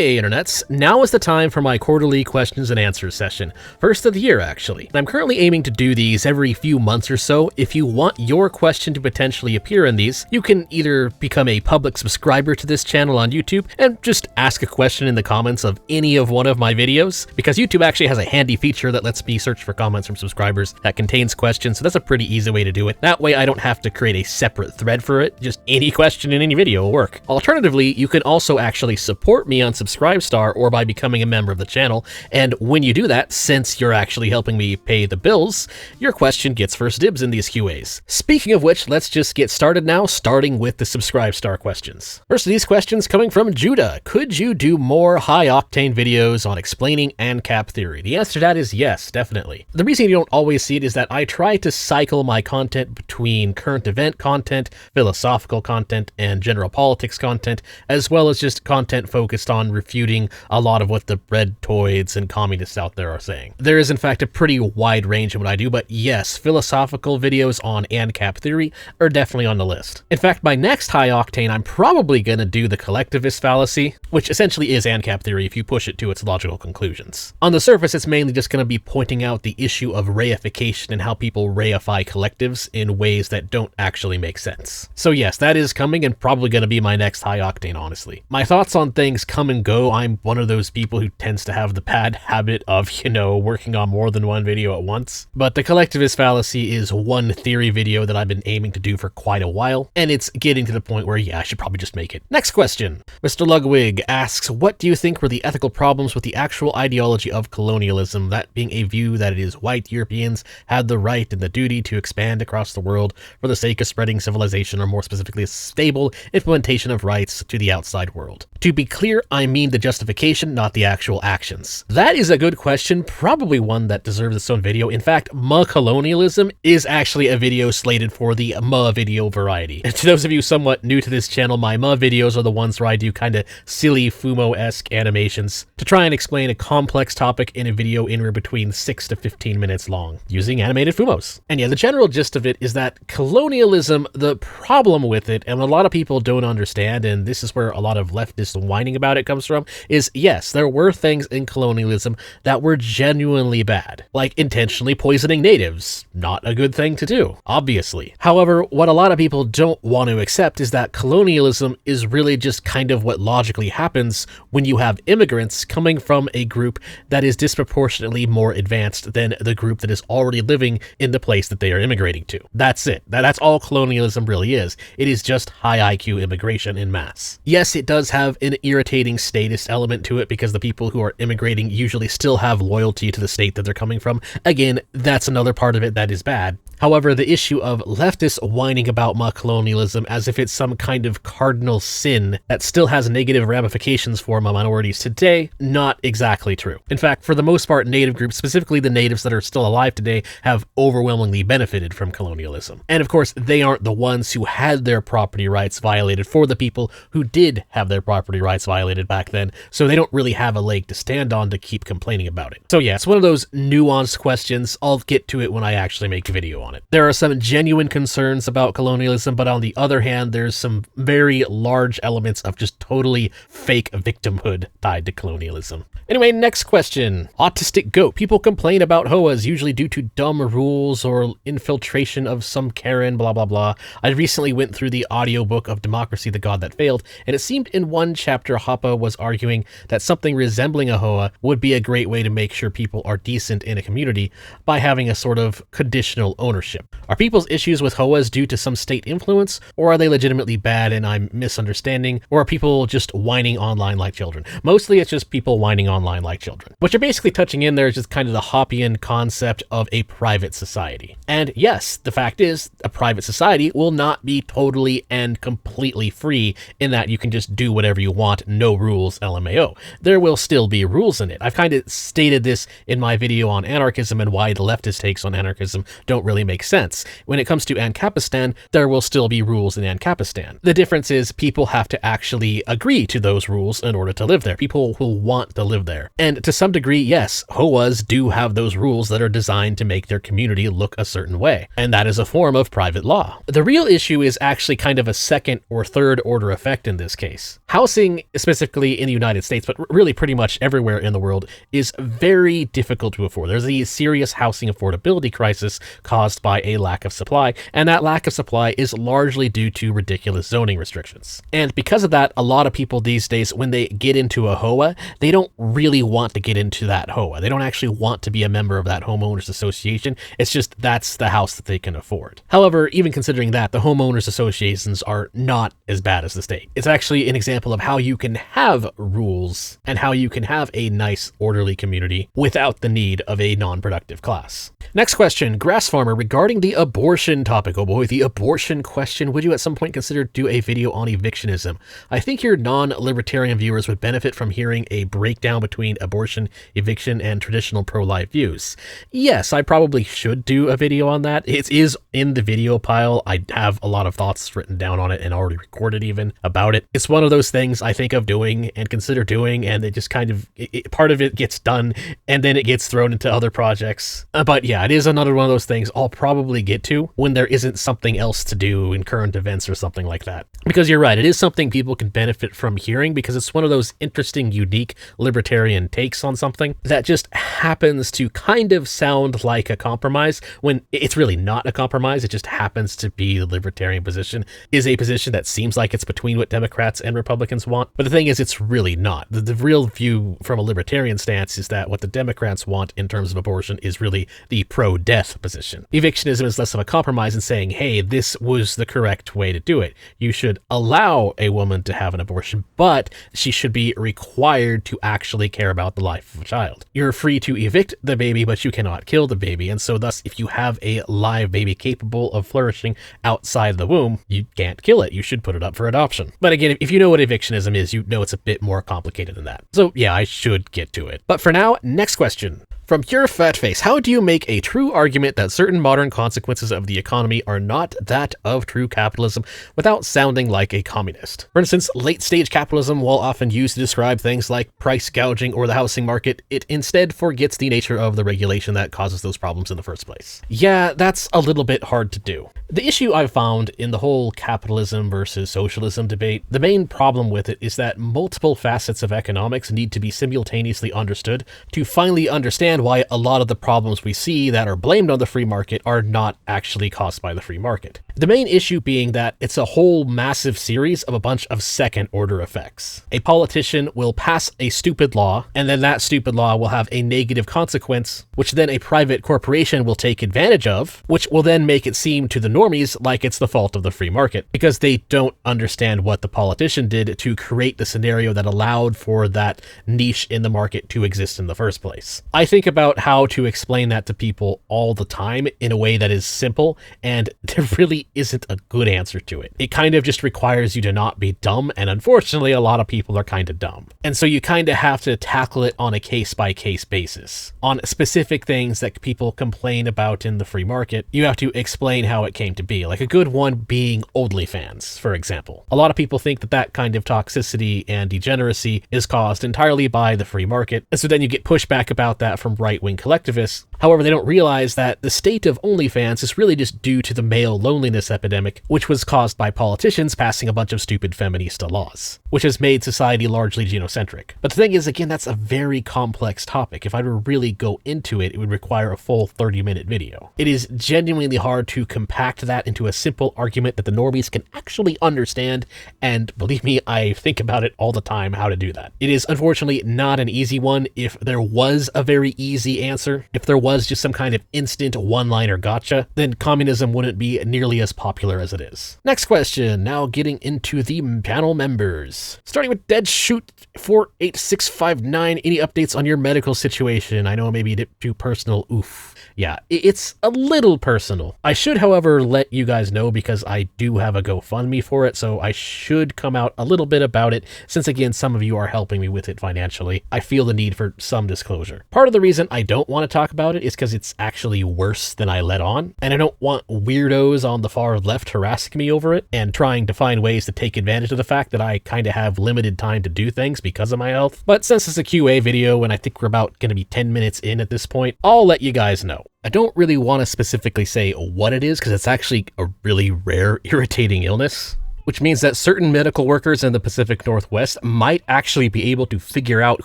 Hey internets, now is the time for my quarterly questions and answers session. First of the year actually. I'm currently aiming to do these every few months or so. If you want your question to potentially appear in these, you can either become a public subscriber to this channel on YouTube and just ask a question in the comments of any of one of my videos, because YouTube actually has a handy feature that lets me search for comments from subscribers that contains questions, so that's a pretty easy way to do it. That way I don't have to create a separate thread for it, just any question in any video will work. Alternatively, you can also actually support me on Subscribestar or by becoming a member of the channel, and when you do that, since you're actually helping me pay the bills, your question gets first dibs in these QAs. Speaking of which, let's just get started now, starting with the Subscribestar questions. First of these questions coming from Judah. Could you do more high-octane videos on explaining ANCAP theory? The answer to that is yes, definitely. The reason you don't always see it is that I try to cycle my content between current event content, philosophical content, and general politics content, as well as just content focused on refuting a lot of what the breadtoids and communists out there are saying. There is in fact a pretty wide range in what I do, but yes, philosophical videos on ANCAP theory are definitely on the list. In fact, my next high octane, I'm probably going to do the collectivist fallacy, which essentially is ANCAP theory if you push it to its logical conclusions. On the surface, it's mainly just going to be pointing out the issue of reification and how people reify collectives in ways that don't actually make sense. So yes, that is coming and probably going to be my next high octane, honestly. My thoughts on things come and go. I'm one of those people who tends to have the bad habit of, working on more than one video at once. But the collectivist fallacy is one theory video that I've been aiming to do for quite a while, and it's getting to the point where, yeah, I should probably just make it. Next question. Mr. Ludwig asks, what do you think were the ethical problems with the actual ideology of colonialism, that being a view that it is white Europeans had the right and the duty to expand across the world for the sake of spreading civilization, or more specifically, a stable implementation of rights to the outside world? To be clear, I mean the justification, not the actual actions. That is a good question, probably one that deserves its own video. In fact, colonialism is actually a video slated for the video variety. And to those of you somewhat new to this channel, my videos are the ones where I do kind of silly Fumo-esque animations to try and explain a complex topic in a video anywhere between 6 to 15 minutes long, using animated Fumos. And yeah, the general gist of it is that colonialism, the problem with it, and a lot of people don't understand, and this is where a lot of leftists whining about it comes from, is yes, there were things in colonialism that were genuinely bad, like intentionally poisoning natives. Not a good thing to do, obviously. However, what a lot of people don't want to accept is that colonialism is really just kind of what logically happens when you have immigrants coming from a group that is disproportionately more advanced than the group that is already living in the place that they are immigrating to. That's it. That's all colonialism really is. It is just high IQ immigration in mass. Yes, it does have an irritating statist element to it because the people who are immigrating usually still have loyalty to the state that they're coming from. Again, that's another part of it that is bad. However, the issue of leftists whining about colonialism as if it's some kind of cardinal sin that still has negative ramifications for minorities today, not exactly true. In fact, for the most part, native groups, specifically the natives that are still alive today, have overwhelmingly benefited from colonialism. And of course, they aren't the ones who had their property rights violated for the people who did have their property rights violated back then, so they don't really have a leg to stand on to keep complaining about it. So yeah, it's one of those nuanced questions. I'll get to it when I actually make a video on it. There are some genuine concerns about colonialism, but on the other hand, there's some very large elements of just totally fake victimhood tied to colonialism. Anyway, next question. Autistic Goat. People complain about HOAs usually due to dumb rules or infiltration of some Karen, blah, blah, blah. I recently went through the audiobook of Democracy, the God That Failed, and it seemed in one chapter Hoppe was arguing that something resembling a HOA would be a great way to make sure people are decent in a community by having a sort of conditional ownership. Are people's issues with HOAs due to some state influence, or are they legitimately bad and I'm misunderstanding, or are people just whining online like children? Mostly it's just people whining online like children. What you're basically touching in there is just kind of the Hoppian concept of a private society. And yes, the fact is, a private society will not be totally and completely free in that you can just do whatever you want, no rules, LMAO. There will still be rules in it. I've kind of stated this in my video on anarchism and why the leftist takes on anarchism don't really totally makes sense. When it comes to Ancapistan, there will still be rules in Ancapistan. The difference is people have to actually agree to those rules in order to live there. People will want to live there. And to some degree, yes, HOAs do have those rules that are designed to make their community look a certain way. And that is a form of private law. The real issue is actually kind of a second or third order effect in this case. Housing, specifically in the United States, but really pretty much everywhere in the world, is very difficult to afford. There's a serious housing affordability crisis caused by a lack of supply, and that lack of supply is largely due to ridiculous zoning restrictions. And because of that, a lot of people these days, when they get into a HOA, they don't really want to get into that HOA. They don't actually want to be a member of that homeowners association. It's just that's the house that they can afford. However, even considering that, the homeowners associations are not as bad as the state. It's actually an example of how you can have rules and how you can have a nice, orderly community without the need of a non-productive class. Next question, Grass Farmer, regarding the abortion topic. Oh boy, the abortion question. Would you at some point consider do a video on evictionism? I think your non-libertarian viewers would benefit from hearing a breakdown between abortion, eviction, and traditional pro-life views. Yes, I probably should do a video on that. It is in the video pile. I have a lot of thoughts written down on it and already recorded even about it. It's one of those things I think of doing and consider doing, and it just kind of, part of it gets done and then it gets thrown into other projects. But yeah, it is another one of those things I'll probably get to when there isn't something else to do in current events or something like that. Because you're right, it is something people can benefit from hearing because it's one of those interesting, unique libertarian takes on something that just happens to kind of sound like a compromise when it's really not a compromise. It just happens to be the libertarian position is a position that seems like it's between what Democrats and Republicans want. But the thing is, it's really not. The real view from a libertarian stance is that what the Democrats want in terms of abortion is really the pro-death position. Evictionism is less of a compromise in saying, hey, this was the correct way to do it. You should allow a woman to have an abortion, but she should be required to actually care about the life of a child. You're free to evict the baby, but you cannot kill the baby. And so thus, if you have a live baby capable of flourishing outside the womb, you can't kill it. You should put it up for adoption. But again, if you know what evictionism is, you know it's a bit more complicated than that. So yeah, I should get to it. But for now, next question. From Pure Fat Face, how do you make a true argument that certain modern consequences of the economy are not that of true capitalism without sounding like a communist? For instance, late-stage capitalism, while often used to describe things like price gouging or the housing market, it instead forgets the nature of the regulation that causes those problems in the first place. Yeah, that's a little bit hard to do. The issue I've found in the whole capitalism versus socialism debate, the main problem with it is that multiple facets of economics need to be simultaneously understood to finally understand why a lot of the problems we see that are blamed on the free market are not actually caused by the free market. The main issue being that it's a whole massive series of a bunch of second-order effects. A politician will pass a stupid law, and then that stupid law will have a negative consequence, which then a private corporation will take advantage of, which will then make it seem to the normies like it's the fault of the free market, because they don't understand what the politician did to create the scenario that allowed for that niche in the market to exist in the first place. I think about how to explain that to people all the time in a way that is simple, and there really isn't a good answer to it. It kind of just requires you to not be dumb, and unfortunately a lot of people are kind of dumb. And so you kind of have to tackle it on a case-by-case basis. On specific things that people complain about in the free market, you have to explain how it came to be. Like a good one being OnlyFans, for example. A lot of people think that that kind of toxicity and degeneracy is caused entirely by the free market, and so then you get pushback about that from right-wing collectivists. However, they don't realize that the state of OnlyFans is really just due to the male loneliness epidemic, which was caused by politicians passing a bunch of stupid feminista laws, which has made society largely genocentric. But the thing is, again, that's a very complex topic. If I were to really go into it, it would require a full 30-minute video. It is genuinely hard to compact that into a simple argument that the normies can actually understand, and believe me, I think about it all the time how to do that. It is unfortunately not an easy one. If there was a very easy answer, if there was just some kind of instant one-liner gotcha, then communism wouldn't be nearly as popular as it is. Next question, now getting into the panel members. Starting with Dead Shoot 48659, any updates on your medical situation? I know maybe a bit too personal, oof. Yeah, it's a little personal. I should, however, let you guys know because I do have a GoFundMe for it, so I should come out a little bit about it, since again, some of you are helping me with it financially. I feel the need for some disclosure. Part of the reason reason I don't want to talk about it is because it's actually worse than I let on, and I don't want weirdos on the far left harassing me over it and trying to find ways to take advantage of the fact that I kind of have limited time to do things because of my health. But since it's a QA video and I think we're about going to be 10 minutes in at this point, I'll let you guys know. I don't really want to specifically say what it is because it's actually a really rare, irritating illness, which means that certain medical workers in the Pacific Northwest might actually be able to figure out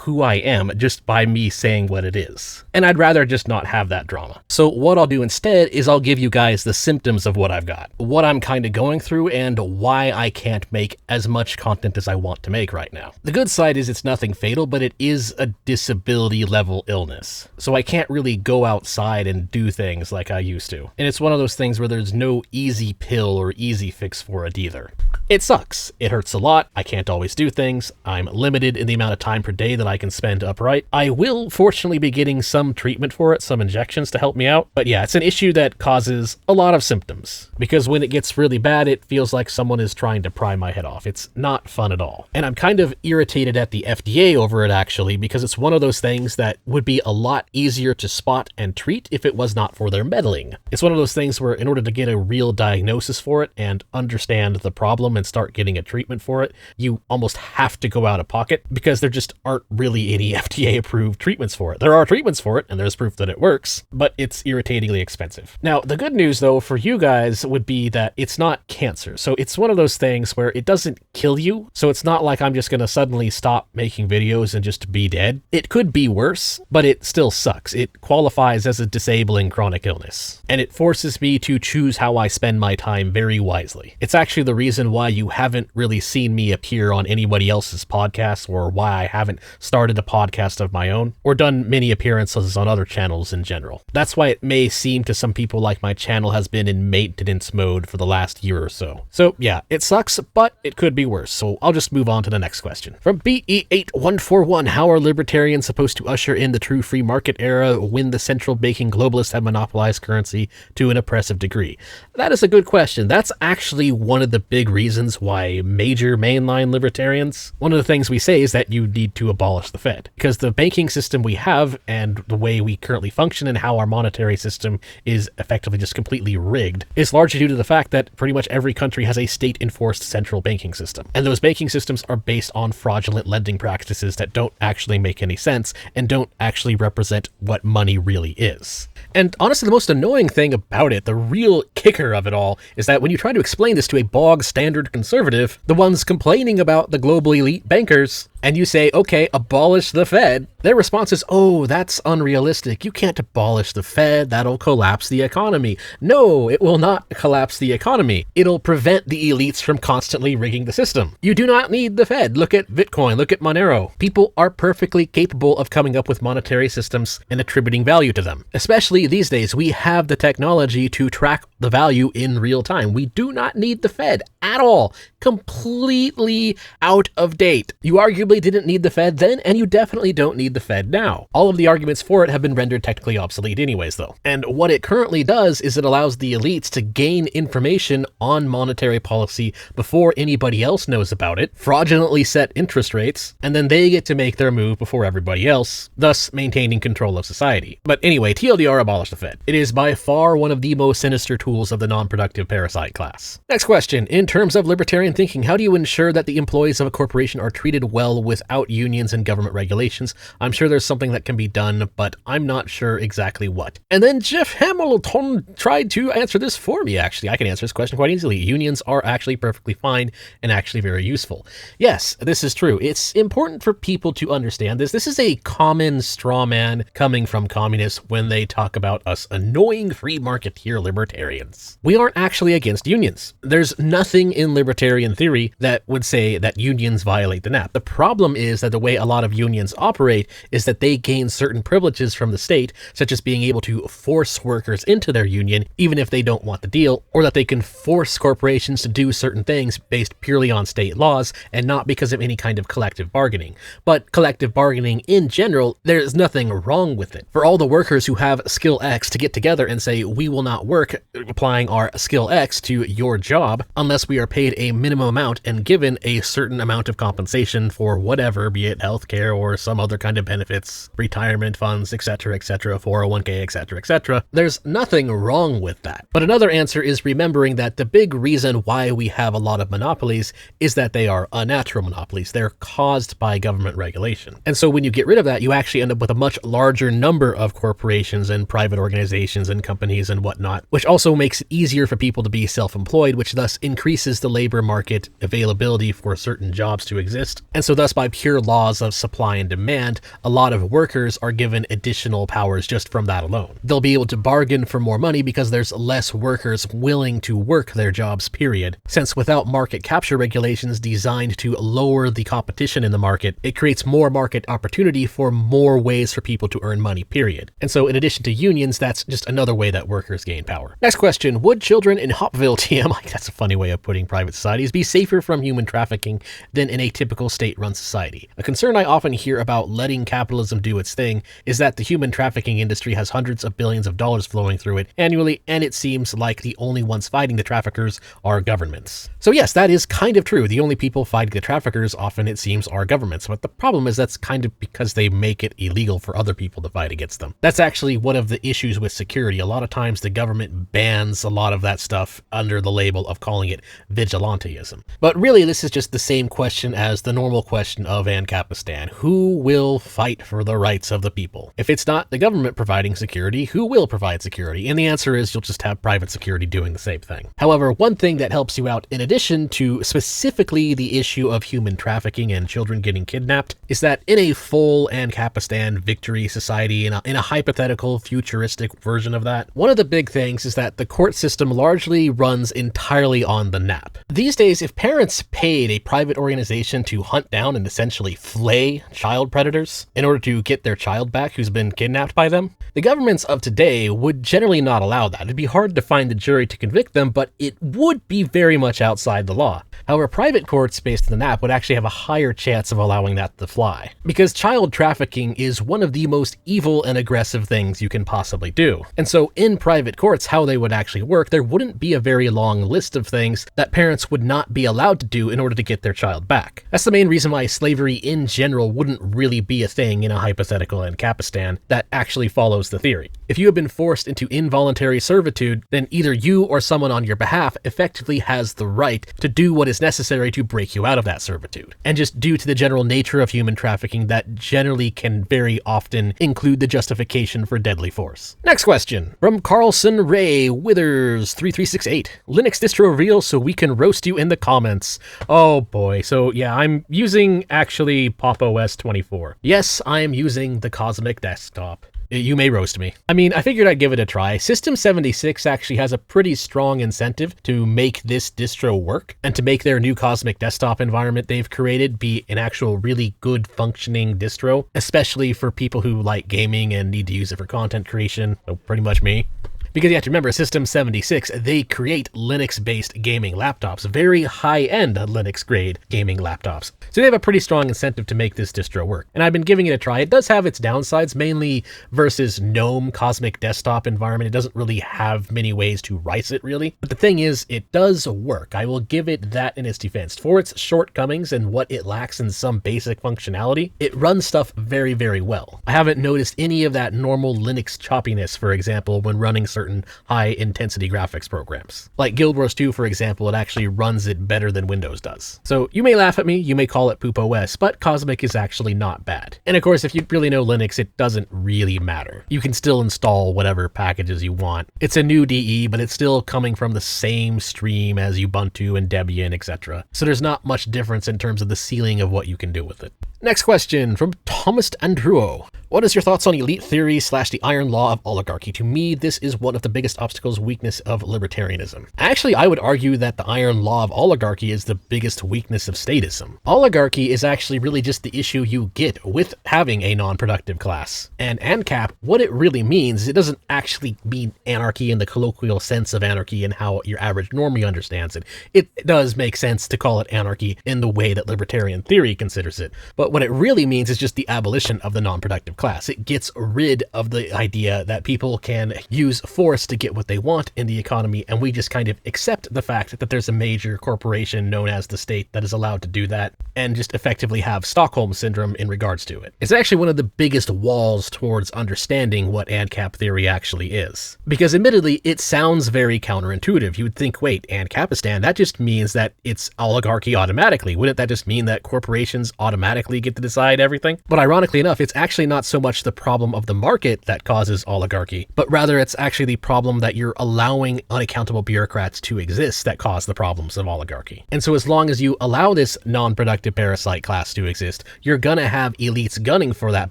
who I am just by me saying what it is. And I'd rather just not have that drama. So what I'll do instead is I'll give you guys the symptoms of what I've got, what I'm kind of going through, and why I can't make as much content as I want to make right now. The good side is it's nothing fatal, but it is a disability level illness. So I can't really go outside and do things like I used to. And it's one of those things where there's no easy pill or easy fix for it either. It sucks. It hurts a lot. I can't always do things. I'm limited in the amount of time per day that I can spend upright. I will fortunately be getting some treatment for it, some injections to help me out. But yeah, it's an issue that causes a lot of symptoms because when it gets really bad, it feels like someone is trying to pry my head off. It's not fun at all. And I'm kind of irritated at the FDA over it actually because it's one of those things that would be a lot easier to spot and treat if it was not for their meddling. It's one of those things where in order to get a real diagnosis for it and understand the problem and start getting a treatment for it, you almost have to go out of pocket because there just aren't really any FDA approved treatments for it. There are treatments for it and there's proof that it works, but it's irritatingly expensive. Now, the good news though for you guys would be that it's not cancer. So it's one of those things where it doesn't kill you. So it's not like I'm just going to suddenly stop making videos and just be dead. It could be worse, but it still sucks. It qualifies as a disabling chronic illness, and it forces me to choose how I spend my time very wisely. It's actually the reason why you haven't really seen me appear on anybody else's podcast, or why I haven't started a podcast of my own, or done many appearances on other channels in general. That's why it may seem to some people like my channel has been in maintenance mode for the last year or so. So yeah, it sucks, but it could be worse, so I'll just move on to the next question. From BE8141, how are libertarians supposed to usher in the true free market era when the central banking globalists have monopolized currency to an oppressive degree? That is a good question. That's actually one of the big reasons why major mainline libertarians, one of the things we say is that you need to abolish the Fed, because the banking system we have and the way we currently function and how our monetary system is effectively just completely rigged is largely due to the fact that pretty much every country has a state-enforced central banking system. And those banking systems are based on fraudulent lending practices that don't actually make any sense and don't actually represent what money really is. And honestly, the most annoying thing about it, the real kicker of it all, is that when you try to explain this to a bog standard conservative, the ones complaining about the global elite bankers, and you say, okay, abolish the Fed, their response is, oh, that's unrealistic. You can't abolish the Fed. That'll collapse the economy. No, it will not collapse the economy. It'll prevent the elites from constantly rigging the system. You do not need the Fed. Look at Bitcoin. Look at Monero. People are perfectly capable of coming up with monetary systems and attributing value to them. Especially these days, we have the technology to track the value in real time. We do not need the Fed at all. Completely out of date. You arguably didn't need the Fed then, and you definitely don't need the Fed now. All of the arguments for it have been rendered technically obsolete anyways, though. And what it currently does is it allows the elites to gain information on monetary policy before anybody else knows about it, fraudulently set interest rates, and then they get to make their move before everybody else, thus maintaining control of society. But anyway, TLDR, abolish the Fed. It is by far one of the most sinister tools of the non-productive parasite class. Next question. In terms of libertarian thinking, how do you ensure that the employees of a corporation are treated well without unions and government regulations? I'm sure there's something that can be done, but I'm not sure exactly what. And then Jeff Hamilton tried to answer this for me, actually. I can answer this question quite easily. Unions are actually perfectly fine and actually very useful. Yes, this is true. It's important for people to understand this. This is a common straw man coming from communists when they talk about us annoying free marketeer libertarians. We aren't actually against unions. There's nothing in libertarian theory that would say that unions violate the NAP. The problem is that the way a lot of unions operate is that they gain certain privileges from the state, such as being able to force workers into their union even if they don't want the deal, or that they can force corporations to do certain things based purely on state laws and not because of any kind of collective bargaining. But collective bargaining in general, there's nothing wrong with it. For all the workers who have skill X to get together and say, we will not work applying our skill X to your job unless we are paid a minimum amount and given a certain amount of compensation for for whatever, be it healthcare or some other kind of benefits, retirement funds, etc., 401k, etc. There's nothing wrong with that. But another answer is remembering that the big reason why we have a lot of monopolies is that they are unnatural monopolies. They're caused by government regulation. And so when you get rid of that, you actually end up with a much larger number of corporations and private organizations and companies and whatnot, which also makes it easier for people to be self-employed, which thus increases the labor market availability for certain jobs to exist. And so thus, by pure laws of supply and demand, a lot of workers are given additional powers just from that alone. They'll be able to bargain for more money because there's less workers willing to work their jobs, period. Since without market capture regulations designed to lower the competition in the market, it creates more market opportunity for more ways for people to earn money, period. And so in addition to unions, that's just another way that workers gain power. Next question, would children in Hopville, TM, that's a funny way of putting private societies, be safer from human trafficking than in a typical state-run society? A concern I often hear about letting capitalism do its thing is that the human trafficking industry has hundreds of billions of dollars flowing through it annually, and it seems like the only ones fighting the traffickers are governments. So yes, that is kind of true. The only people fighting the traffickers often, it seems, are governments. But the problem is that's kind of because they make it illegal for other people to fight against them. That's actually one of the issues with security. A lot of times the government bans a lot of that stuff under the label of calling it vigilanteism. But really, this is just the same question as the normal question of Ancapistan. Who will fight for the rights of the people? If it's not the government providing security, who will provide security? And the answer is you'll just have private security doing the same thing. However, one thing that helps you out in addition to specifically the issue of human trafficking and children getting kidnapped is that in a full Ancapistan victory society, in a hypothetical futuristic version of that, one of the big things is that the court system largely runs entirely on the nap. These days, if parents paid a private organization to hunt down and essentially flay child predators in order to get their child back who's been kidnapped by them, the governments of today would generally not allow that. It'd be hard to find the jury to convict them, but it would be very much outside the law. However, private courts based on the NAP would actually have a higher chance of allowing that to fly, because child trafficking is one of the most evil and aggressive things you can possibly do. And so in private courts, how they would actually work, there wouldn't be a very long list of things that parents would not be allowed to do in order to get their child back. That's the main reason why slavery in general wouldn't really be a thing in a hypothetical Ancapistan that actually follows the theory. If you have been forced into involuntary servitude, then either you or someone on your behalf effectively has the right to do what is necessary to break you out of that servitude. And just due to the general nature of human trafficking, that generally can very often include the justification for deadly force. Next question, from Carlson Ray Withers 3368. Linux distro reveal so we can roast you in the comments. Oh boy, so yeah, I'm using actually Pop! OS 24. Yes, I am using the Cosmic Desktop. You may roast me. I mean, I figured I'd give it a try. System 76 actually has a pretty strong incentive to make this distro work and to make their new Cosmic Desktop environment they've created be an actual really good functioning distro, especially for people who like gaming and need to use it for content creation, so pretty much me. Because you have to remember, System 76, they create Linux-based gaming laptops, very high-end Linux-grade gaming laptops. So they have a pretty strong incentive to make this distro work. And I've been giving it a try. It does have its downsides, mainly versus GNOME Cosmic Desktop environment. It doesn't really have many ways to rice it, really. But the thing is, it does work. I will give it that in its defense. For its shortcomings and what it lacks in some basic functionality, it runs stuff very, very well. I haven't noticed any of that normal Linux choppiness, for example, when running certain high-intensity graphics programs. Like Guild Wars 2, for example, it actually runs it better than Windows does. So you may laugh at me, you may call it Poop OS, but Cosmic is actually not bad. And of course, if you really know Linux, it doesn't really matter. You can still install whatever packages you want. It's a new DE, but it's still coming from the same stream as Ubuntu and Debian, etc. So there's not much difference in terms of the ceiling of what you can do with it. Next question from Thomas Andruo. What is your thoughts on elite theory / the iron law of oligarchy? To me, this is one of the biggest obstacles, weakness of libertarianism. Actually, I would argue that the iron law of oligarchy is the biggest weakness of statism. Oligarchy is actually really just the issue you get with having a non-productive class. And ANCAP, what it really means is it doesn't actually mean anarchy in the colloquial sense of anarchy and how your average normie understands it. It does make sense to call it anarchy in the way that libertarian theory considers it. But what it really means is just the abolition of the non-productive class. It gets rid of the idea that people can use force to get what they want in the economy, and we just kind of accept the fact that there's a major corporation known as the state that is allowed to do that, and just effectively have Stockholm Syndrome in regards to it. It's actually one of the biggest walls towards understanding what ANCAP theory actually is. Because admittedly, it sounds very counterintuitive. You would think, wait, ANCAPistan, that just means that it's oligarchy automatically. Wouldn't that just mean that corporations automatically get to decide everything? But ironically enough, it's actually not so much the problem of the market that causes oligarchy, but rather it's actually the problem that you're allowing unaccountable bureaucrats to exist that cause the problems of oligarchy. And so as long as you allow this non-productive parasite class to exist, you're gonna have elites gunning for that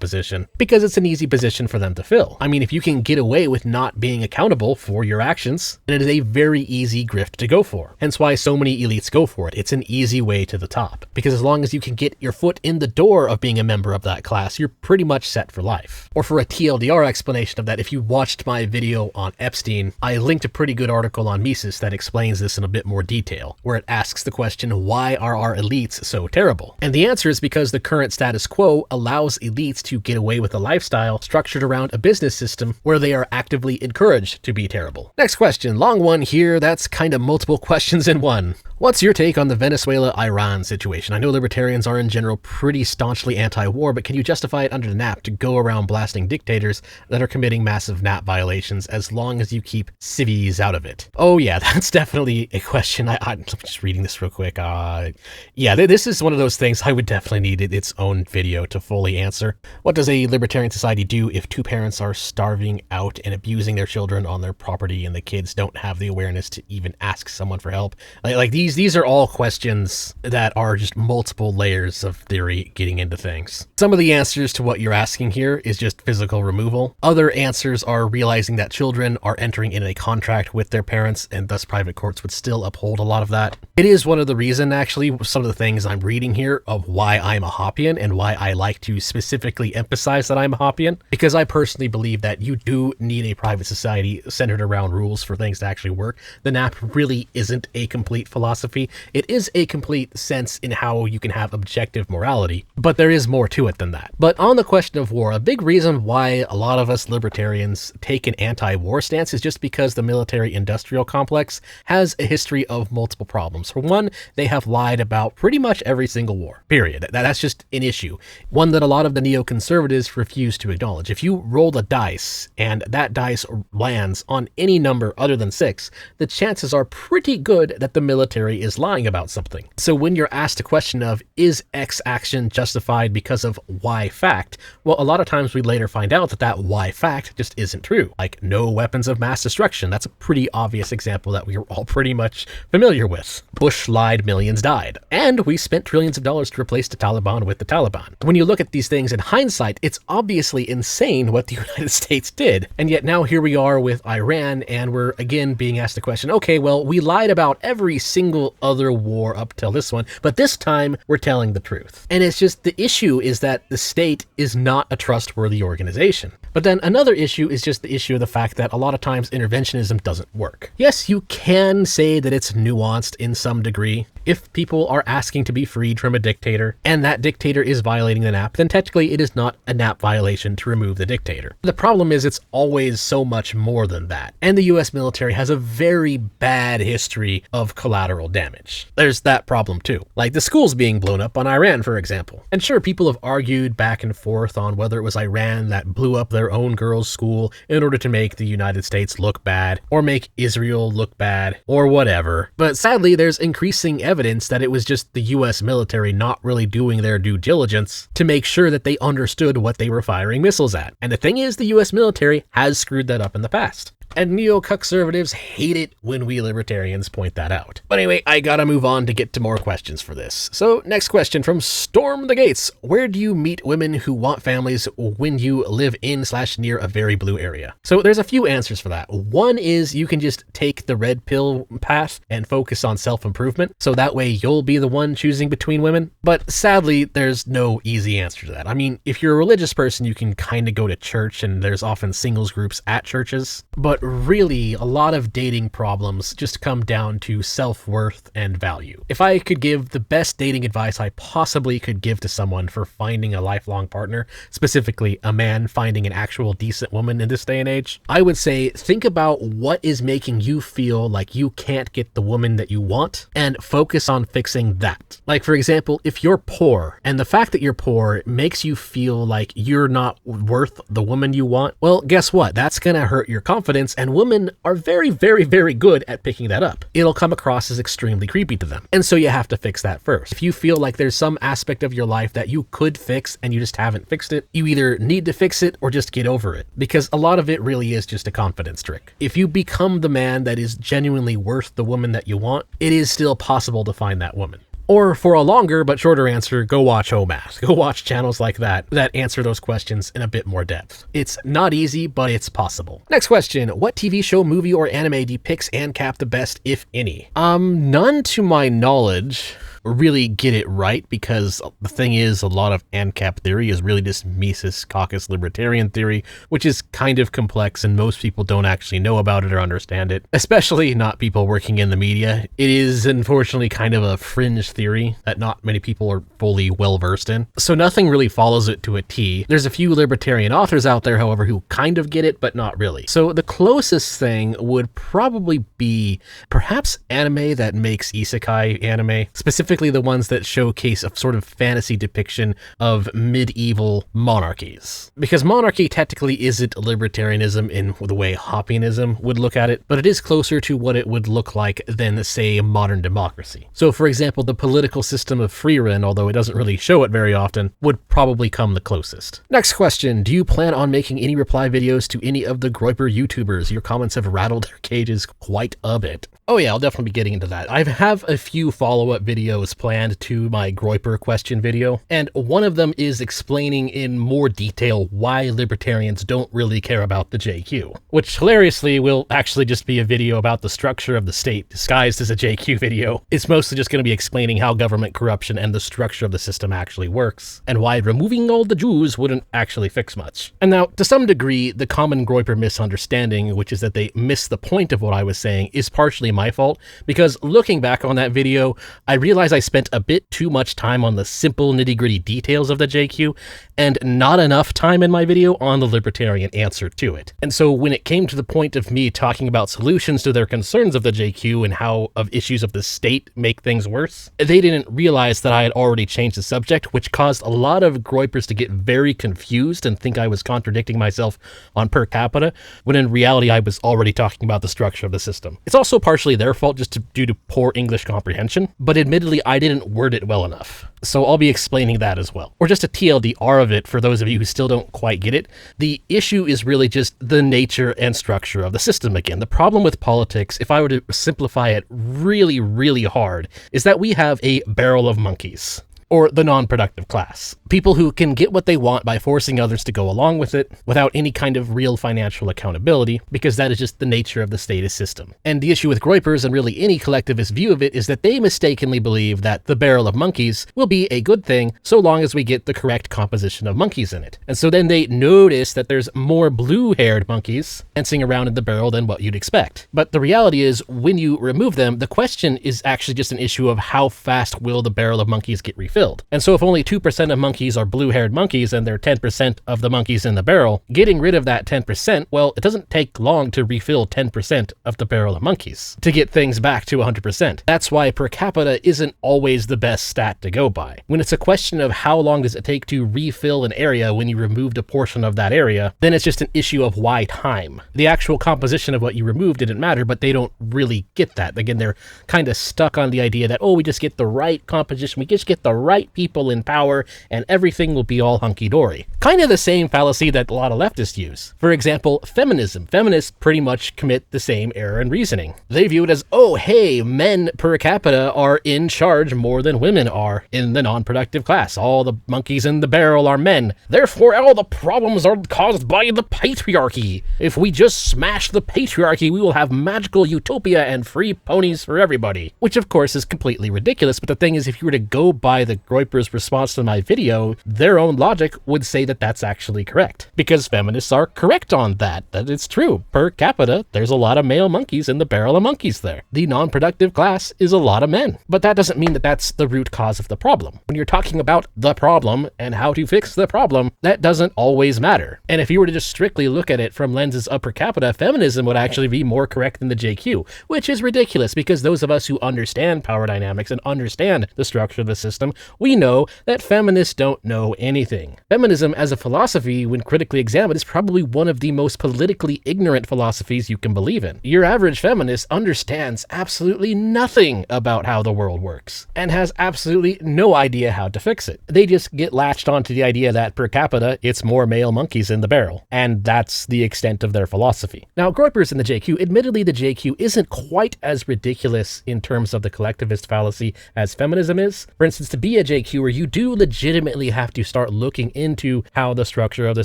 position because it's an easy position for them to fill. I mean, if you can get away with not being accountable for your actions, then it is a very easy grift to go for. Hence why so many elites go for it. It's an easy way to the top. Because as long as you can get your foot in the door of being a member of that class, you're pretty much set for life. Or for a TLDR explanation of that, if you watched my video on Epstein, I linked a pretty good article on Mises that explains this in a bit more detail, where it asks the question, why are our elites so terrible? And the answer is because the current status quo allows elites to get away with a lifestyle structured around a business system where they are actively encouraged to be terrible. Next question, long one here, that's kind of multiple questions in one. What's your take on the Venezuela-Iran situation? I know libertarians are in general pretty staunchly anti-war, but can you justify it under the NAP to go around blasting dictators that are committing massive NAP violations as long as you keep civvies out of it? Oh yeah, that's definitely a question. I'm just reading this real quick. Yeah, this is one of those things I would definitely need its own video to fully answer. What does a libertarian society do if two parents are starving out and abusing their children on their property and the kids don't have the awareness to even ask someone for help? Like these are all questions that are just multiple layers of theory getting into things. Some of the answers to what you're asking here is just physical removal. Other answers are realizing that children are entering in a contract with their parents and thus private courts would still uphold a lot of that. It is one of the reasons, actually, some of the things I'm reading here of why I'm a Hoppian and why I like to specifically emphasize that I'm a Hoppian, because I personally believe that you do need a private society centered around rules for things to actually work. The NAP really isn't a complete philosophy. It is a complete sense in how you can have objective morality, but there is more to it than that. But on the question of war, a big reason why a lot of us libertarians take an anti-war stance is just because the military-industrial complex has a history of multiple problems. For one, they have lied about pretty much every single war, period. That's just an issue. One that a lot of the neoconservatives refuse to acknowledge. If you roll a dice and that dice lands on any number other than 6, the chances are pretty good that the military is lying about something. So when you're asked a question of, is X action justified because of Y fact? Well, a lot of times we later find out that that Y fact just isn't true. Like no weapons of mass destruction. That's a pretty obvious example that we are all pretty much familiar with. Bush lied, millions died. And we spent trillions of dollars to replace the Taliban with the Taliban. When you look at these things in hindsight, it's obviously insane what the United States did. And yet now here we are with Iran, and we're again being asked the question, okay, well, we lied about every single other war up till this one, but this time we're telling the truth. And it's just, the issue is that the state is not a trustworthy organization. But then another issue is just the issue of the fact that a lot of times interventionism doesn't work. Yes, you can say that it's nuanced in some degree. If people are asking to be freed from a dictator, and that dictator is violating the NAP, then technically it is not a NAP violation to remove the dictator. The problem is it's always so much more than that. And the US military has a very bad history of collateral damage. There's that problem too. Like the schools being blown up on Iran, for example. And sure, people have argued back and forth on whether it was Iran that blew up their own girls' school in order to make the United States look bad, or make Israel look bad, or whatever. But sadly, there's increasing evidence that it was just the US military not really doing their due diligence to make sure that they understood what they were firing missiles at. And the thing is, the US military has screwed that up in the past. And neo-conservatives hate it when we libertarians point that out. But anyway, I gotta move on to get to more questions for this. So next question from Storm the Gates. Where do you meet women who want families when you live in/near a very blue area? So there's a few answers for that. One is you can just take the red pill path and focus on self-improvement. So that way you'll be the one choosing between women. But sadly, there's no easy answer to that. I mean, if you're a religious person, you can kind of go to church and there's often singles groups at churches. But really, a lot of dating problems just come down to self-worth and value. If I could give the best dating advice I possibly could give to someone for finding a lifelong partner, specifically a man finding an actual decent woman in this day and age, I would say think about what is making you feel like you can't get the woman that you want and focus on fixing that. Like, for example, if you're poor and the fact that you're poor makes you feel like you're not worth the woman you want, well, guess what? That's gonna hurt your confidence, and women are very, very, very good at picking that up. It'll come across as extremely creepy to them. And so you have to fix that first. If you feel like there's some aspect of your life that you could fix and you just haven't fixed it, you either need to fix it or just get over it, because a lot of it really is just a confidence trick. If you become the man that is genuinely worth the woman that you want, it is still possible to find that woman. Or for a longer but shorter answer, go watch OMAS. Go watch channels like that answer those questions in a bit more depth. It's not easy, but it's possible. Next question, what TV show, movie, or anime depicts ANCAP the best, if any? None to my knowledge really get it right, because the thing is, a lot of ANCAP theory is really just Mises Caucus libertarian theory, which is kind of complex and most people don't actually know about it or understand it, especially not people working in the media. It is unfortunately kind of a fringe theory that not many people are fully well versed in, so nothing really follows it to a T. There's a few libertarian authors out there, however, who kind of get it, but not really. So the closest thing would probably be perhaps anime that makes isekai anime, specifically the ones that showcase a sort of fantasy depiction of medieval monarchies. Because monarchy technically isn't libertarianism in the way Hoppianism would look at it, but it is closer to what it would look like than, say, modern democracy. So for example, the political system of Freeran, although it doesn't really show it very often, would probably come the closest. Next question, do you plan on making any reply videos to any of the Groyper YouTubers? Your comments have rattled their cages quite a bit. Oh yeah, I'll definitely be getting into that. I have a few follow-up videos planned to my Groyper question video, and one of them is explaining in more detail why libertarians don't really care about the JQ, which hilariously will actually just be a video about the structure of the state disguised as a JQ video. It's mostly just going to be explaining how government corruption and the structure of the system actually works, and why removing all the Jews wouldn't actually fix much. And now, to some degree, the common Groyper misunderstanding, which is that they miss the point of what I was saying, is partially my fault, because looking back on that video, I realized I spent a bit too much time on the simple nitty-gritty details of the JQ, and not enough time in my video on the libertarian answer to it. And so when it came to the point of me talking about solutions to their concerns of the JQ and how issues of the state make things worse, they didn't realize that I had already changed the subject, which caused a lot of Groypers to get very confused and think I was contradicting myself on per capita, when in reality I was already talking about the structure of the system. It's also partially their fault just due to poor English comprehension, but admittedly I didn't word it well enough. So I'll be explaining that as well. Or just a TLDR of it for those of you who still don't quite get it. The issue is really just the nature and structure of the system again. The problem with politics, if I were to simplify it really, really hard, is that we have a barrel of monkeys, or the non-productive class. People who can get what they want by forcing others to go along with it without any kind of real financial accountability, because that is just the nature of the statist system. And the issue with Groypers, and really any collectivist view of it, is that they mistakenly believe that the barrel of monkeys will be a good thing so long as we get the correct composition of monkeys in it. And so then they notice that there's more blue-haired monkeys dancing around in the barrel than what you'd expect. But the reality is, when you remove them, the question is actually just an issue of how fast will the barrel of monkeys get refilled. And so if only 2% of monkeys are blue-haired monkeys and they're 10% of the monkeys in the barrel, getting rid of that 10%, well, it doesn't take long to refill 10% of the barrel of monkeys to get things back to 100%. That's why per capita isn't always the best stat to go by. When it's a question of how long does it take to refill an area when you removed a portion of that area, then it's just an issue of why time. The actual composition of what you removed didn't matter, but they don't really get that. Again, they're kind of stuck on the idea that, oh, we just get the right composition, we just get the right people in power, and everything will be all hunky-dory. Kind of the same fallacy that a lot of leftists use. For example, feminism. Feminists pretty much commit the same error in reasoning. They view it as, oh, hey, men per capita are in charge more than women are in the non-productive class. All the monkeys in the barrel are men. Therefore, all the problems are caused by the patriarchy. If we just smash the patriarchy, we will have magical utopia and free ponies for everybody. Which, of course, is completely ridiculous, but the thing is, if you were to go by the to Groiper's response to my video, their own logic would say that that's actually correct. Because feminists are correct on that it's true. Per capita, there's a lot of male monkeys in the barrel of monkeys there. The non-productive class is a lot of men. But that doesn't mean that that's the root cause of the problem. When you're talking about the problem and how to fix the problem, that doesn't always matter. And if you were to just strictly look at it from lenses of per capita, feminism would actually be more correct than the JQ, which is ridiculous because those of us who understand power dynamics and understand the structure of the system, we know that feminists don't know anything. Feminism as a philosophy, when critically examined, is probably one of the most politically ignorant philosophies you can believe in. Your average feminist understands absolutely nothing about how the world works and has absolutely no idea how to fix it. They just get latched onto the idea that per capita, it's more male monkeys in the barrel, and that's the extent of their philosophy. Now, Groiper's in the JQ, admittedly the JQ isn't quite as ridiculous in terms of the collectivist fallacy as feminism is. For instance, to be a JQer, you do legitimately have to start looking into how the structure of the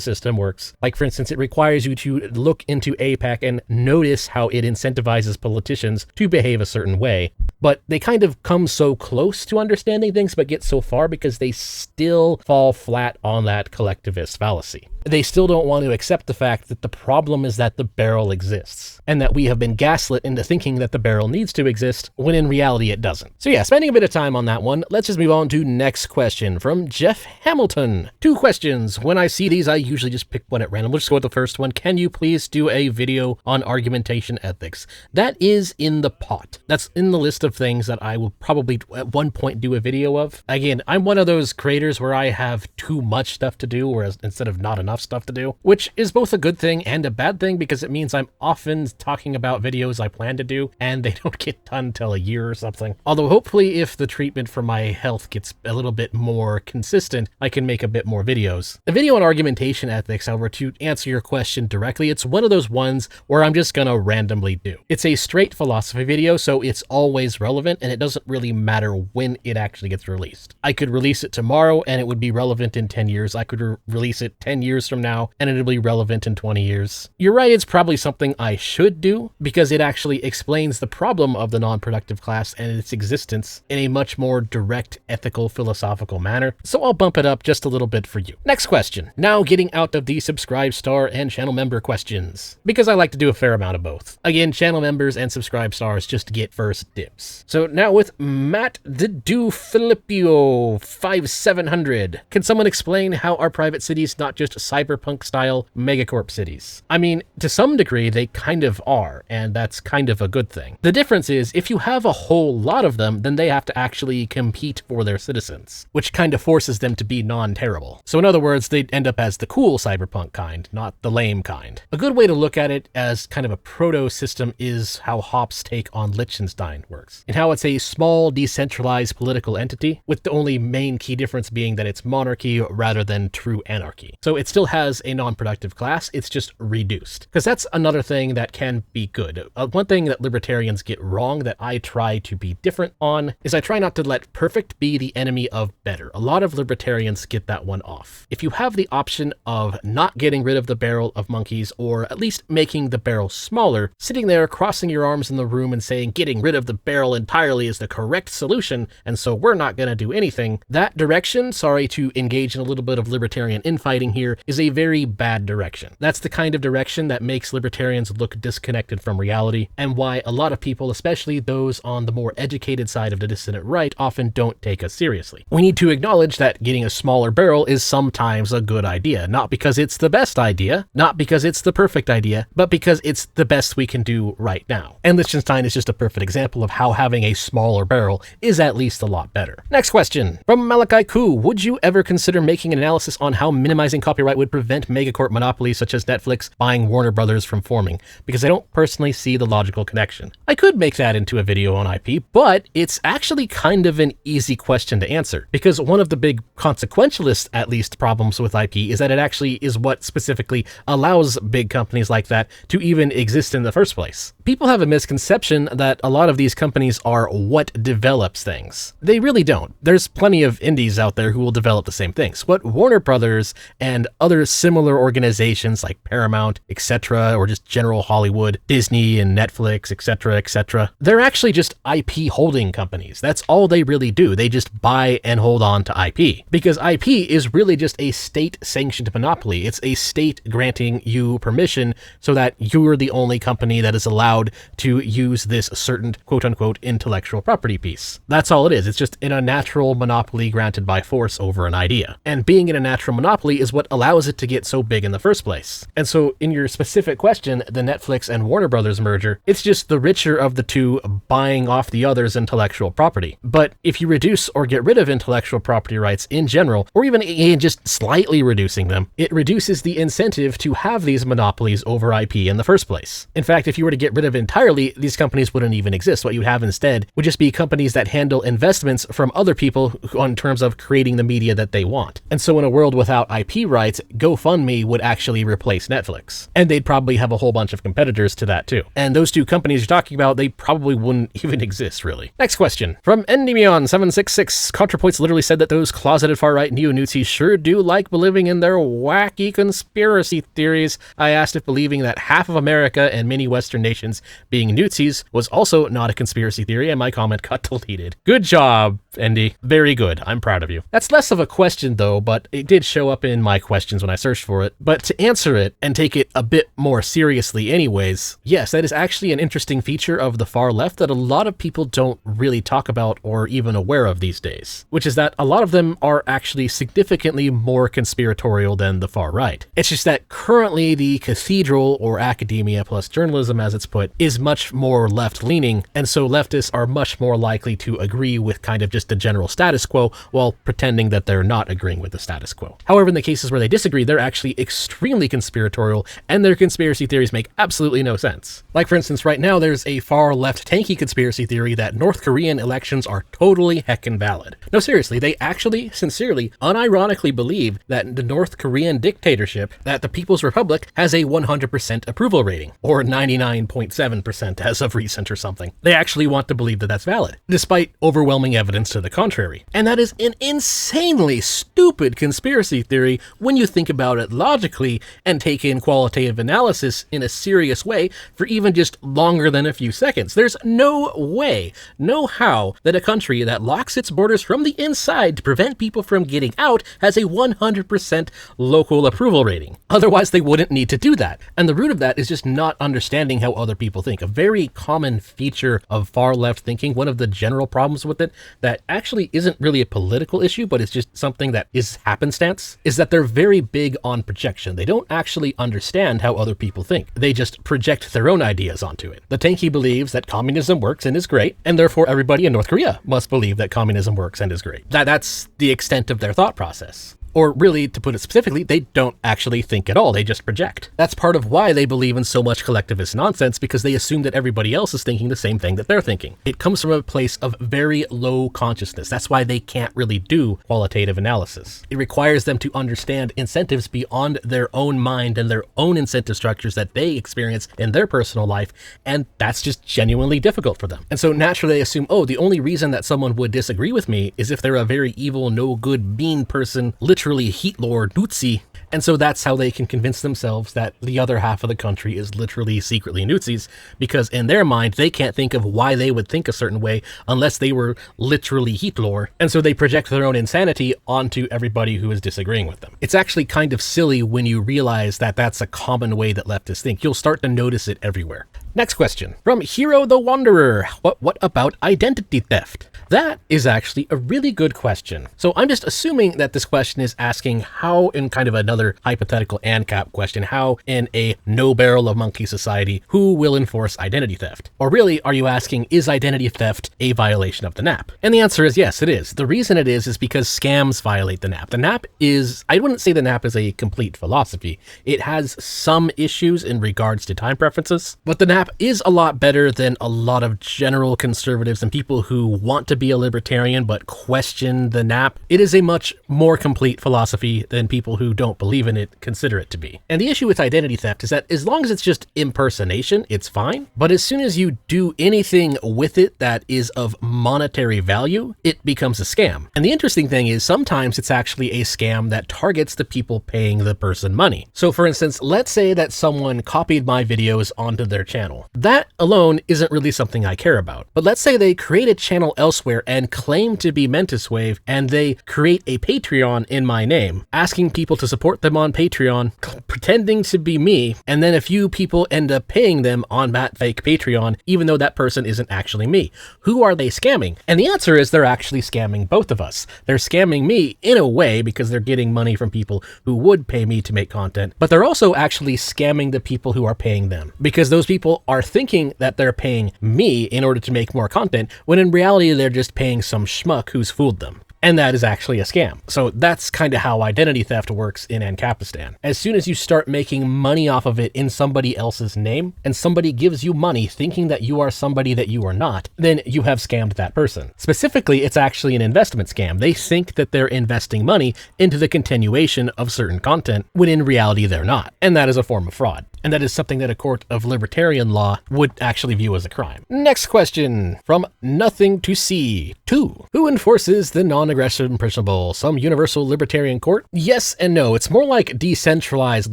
system works. Like, for instance, it requires you to look into APAC and notice how it incentivizes politicians to behave a certain way. But they kind of come so close to understanding things, but get so far because they still fall flat on that collectivist fallacy. They still don't want to accept the fact that the problem is that the barrel exists, and that we have been gaslit into thinking that the barrel needs to exist, when in reality it doesn't. So yeah, spending a bit of time on that one, let's just move on to next question from Jeff Hamilton. 2 questions. When I see these, I usually just pick one at random. We'll just go with the first one. Can you please do a video on argumentation ethics? That is in the pot. That's in the list of things that I will probably at one point do a video of. Again, I'm one of those creators where I have too much stuff to do, whereas instead of not enough stuff to do, which is both a good thing and a bad thing because it means I'm often talking about videos I plan to do and they don't get done till a year or something. Although hopefully if the treatment for my health gets a little bit more consistent, I can make a bit more videos. A video on argumentation ethics, however, to answer your question directly, it's one of those ones where I'm just gonna randomly do. It's a straight philosophy video, so it's always relevant and it doesn't really matter when it actually gets released. I could release it tomorrow and it would be relevant in 10 years. I could release it 10 years from now and it'll be relevant in 20 years. You're right, it's probably something I should do because it actually explains the problem of the non-productive class and its existence in a much more direct, ethical, philosophical manner. So I'll bump it up just a little bit for you. Next question. Now getting out of the subscribe star and channel member questions, because I like to do a fair amount of both. Again, channel members and subscribe stars just get first dibs. So now with Matt the Do Filippo 5700, can someone explain how our private cities not just cyberpunk style megacorp cities? I mean, to some degree they kind of are, and that's kind of a good thing. The difference is if you have a whole lot of them, then they have to actually compete for their citizens, which kind of forces them to be non-terrible. So in other words, they'd end up as the cool cyberpunk kind, not the lame kind. A good way to look at it as kind of a proto-system is how Hopp's take on Liechtenstein works, and how it's a small, decentralized political entity, with the only main key difference being that it's monarchy rather than true anarchy. So it still has a non-productive class, it's just reduced. Because that's another thing that can be good. One thing that libertarians get wrong that I try to be different on is I try not to let perfect be the enemy of better. A lot of libertarians get that one off. If you have the option of not getting rid of the barrel of monkeys, or at least making the barrel smaller, sitting there crossing your arms in the room and saying getting rid of the barrel entirely is the correct solution, and so we're not going to do anything, that direction, sorry to engage in a little bit of libertarian infighting here, is a very bad direction. That's the kind of direction that makes libertarians look disconnected from reality, and why a lot of people, especially those on the more educated side of the dissident right, often don't take us seriously. We need to acknowledge that getting a smaller barrel is sometimes a good idea, not because it's the best idea, not because it's the perfect idea, but because it's the best we can do right now. And Liechtenstein is just a perfect example of how having a smaller barrel is at least a lot better. Next question from Malachi Koo. Would you ever consider making an analysis on how minimizing copyright would prevent megacorp monopolies such as Netflix buying Warner Brothers from forming? Because I don't personally see the logical connection. I could make that into a video on IP, but it's actually kind of an easy question to answer, because one of the big consequentialist, at least, problems with IP is that it actually is what specifically allows big companies like that to even exist in the first place. People have a misconception that a lot of these companies are what develops things. They really don't. There's plenty of indies out there who will develop the same things. What Warner Brothers and other other similar organizations like Paramount, etc., or just general Hollywood, Disney and Netflix, etc., they're actually just IP holding companies. That's all they really do. They just buy and hold on to IP, because IP is really just a state-sanctioned monopoly. It's a state granting you permission so that you're the only company that is allowed to use this certain quote-unquote intellectual property piece. That's all it is. It's just in a natural monopoly granted by force over an idea. And being in a natural monopoly is what allows it to get so big in the first place. And so in your specific question, the Netflix and Warner Brothers merger, it's just the richer of the two buying off the other's intellectual property. But if you reduce or get rid of intellectual property rights in general, or even just slightly reducing them, it reduces the incentive to have these monopolies over IP in the first place. In fact, if you were to get rid of it entirely, these companies wouldn't even exist. What you have instead would just be companies that handle investments from other people in terms of creating the media that they want. And so in a world without IP rights, GoFundMe would actually replace Netflix. And they'd probably have a whole bunch of competitors to that too. And those two companies you're talking about, they probably wouldn't even exist, really. Next question. From Endymion766, ContraPoints literally said that those closeted far-right neo-Nazis sure do like believing in their wacky conspiracy theories. I asked if believing that half of America and many Western nations being Nazis was also not a conspiracy theory, and my comment got deleted. Good job, Endy. Very good. I'm proud of you. That's less of a question, though, but it did show up in my questions when I searched for it. But to answer it and take it a bit more seriously anyways, yes, that is actually an interesting feature of the far left that a lot of people don't really talk about or even aware of these days, which is that a lot of them are actually significantly more conspiratorial than the far right. It's just that currently the cathedral, or academia plus journalism as it's put, is much more left-leaning, and so leftists are much more likely to agree with kind of just the general status quo while pretending that they're not agreeing with the status quo. However, in the cases where they disagree, they're actually extremely conspiratorial, and their conspiracy theories make absolutely no sense. Like, for instance, right now there's a far left tanky conspiracy theory that North Korean elections are totally heckin' valid. No, seriously, they actually, sincerely, unironically believe that the North Korean dictatorship, that the People's Republic, has a 100% approval rating, or 99.7% as of recent or something. They actually want to believe that that's valid, despite overwhelming evidence to the contrary. And that is an insanely stupid conspiracy theory when you think about it logically and take in qualitative analysis in a serious way for even just longer than a few seconds. There's no way, no how, that a country that locks its borders from the inside to prevent people from getting out has a 100% local approval rating. Otherwise, they wouldn't need to do that. And the root of that is just not understanding how other people think. A very common feature of far left thinking, one of the general problems with it, that actually isn't really a political issue, but it's just something that is happenstance, is that they're very big on projection. They don't actually understand how other people think. They just project their own ideas onto it. The tanky believes that communism works and is great, and therefore everybody in North Korea must believe that communism works and is great. That's the extent of their thought process. Or really, to put it specifically, they don't actually think at all, they just project. That's part of why they believe in so much collectivist nonsense, because they assume that everybody else is thinking the same thing that they're thinking. It comes from a place of very low consciousness. That's why they can't really do qualitative analysis. It requires them to understand incentives beyond their own mind and their own incentive structures that they experience in their personal life, and that's just genuinely difficult for them. And so naturally they assume, oh, the only reason that someone would disagree with me is if they're a very evil, no good, mean person, literally Hitler, Nazi, and so that's how they can convince themselves that the other half of the country is literally secretly Nazis, because in their mind, they can't think of why they would think a certain way unless they were literally Hitler, and so they project their own insanity onto everybody who is disagreeing with them. It's actually kind of silly when you realize that that's a common way that leftists think. You'll start to notice it everywhere. Next question, from Hero the Wanderer. What about identity theft? That is actually a really good question. So I'm just assuming that this question is asking how, in kind of another hypothetical ANCAP question, how in a no barrel of monkey society, who will enforce identity theft? Or really, are you asking, is identity theft a violation of the NAP? And the answer is yes, it is. The reason it is because scams violate the NAP. The NAP is, I wouldn't say the NAP is a complete philosophy. It has some issues in regards to time preferences, but the NAP NAP is a lot better than a lot of general conservatives and people who want to be a libertarian but question the NAP. It is a much more complete philosophy than people who don't believe in it consider it to be. And the issue with identity theft is that as long as it's just impersonation, it's fine. But as soon as you do anything with it that is of monetary value, it becomes a scam. And the interesting thing is sometimes it's actually a scam that targets the people paying the person money. So for instance, let's say that someone copied my videos onto their channel. That alone isn't really something I care about. But let's say they create a channel elsewhere and claim to be Mentiswave, and they create a Patreon in my name, asking people to support them on Patreon, pretending to be me, and then a few people end up paying them on that fake Patreon, even though that person isn't actually me. Who are they scamming? And the answer is they're actually scamming both of us. They're scamming me in a way because they're getting money from people who would pay me to make content, but they're also actually scamming the people who are paying them, because those people are thinking that they're paying me in order to make more content, when in reality they're just paying some schmuck who's fooled them. And that is actually a scam. So that's kind of how identity theft works in Ancapistan. As soon as you start making money off of it in somebody else's name, and somebody gives you money thinking that you are somebody that you are not, then you have scammed that person. Specifically, it's actually an investment scam. They think that they're investing money into the continuation of certain content, when in reality they're not. And that is a form of fraud. And that is something that a court of libertarian law would actually view as a crime. Next question from Nothing to See 2. Who enforces the non-aggression principle? Some universal libertarian court? Yes and no. It's more like decentralized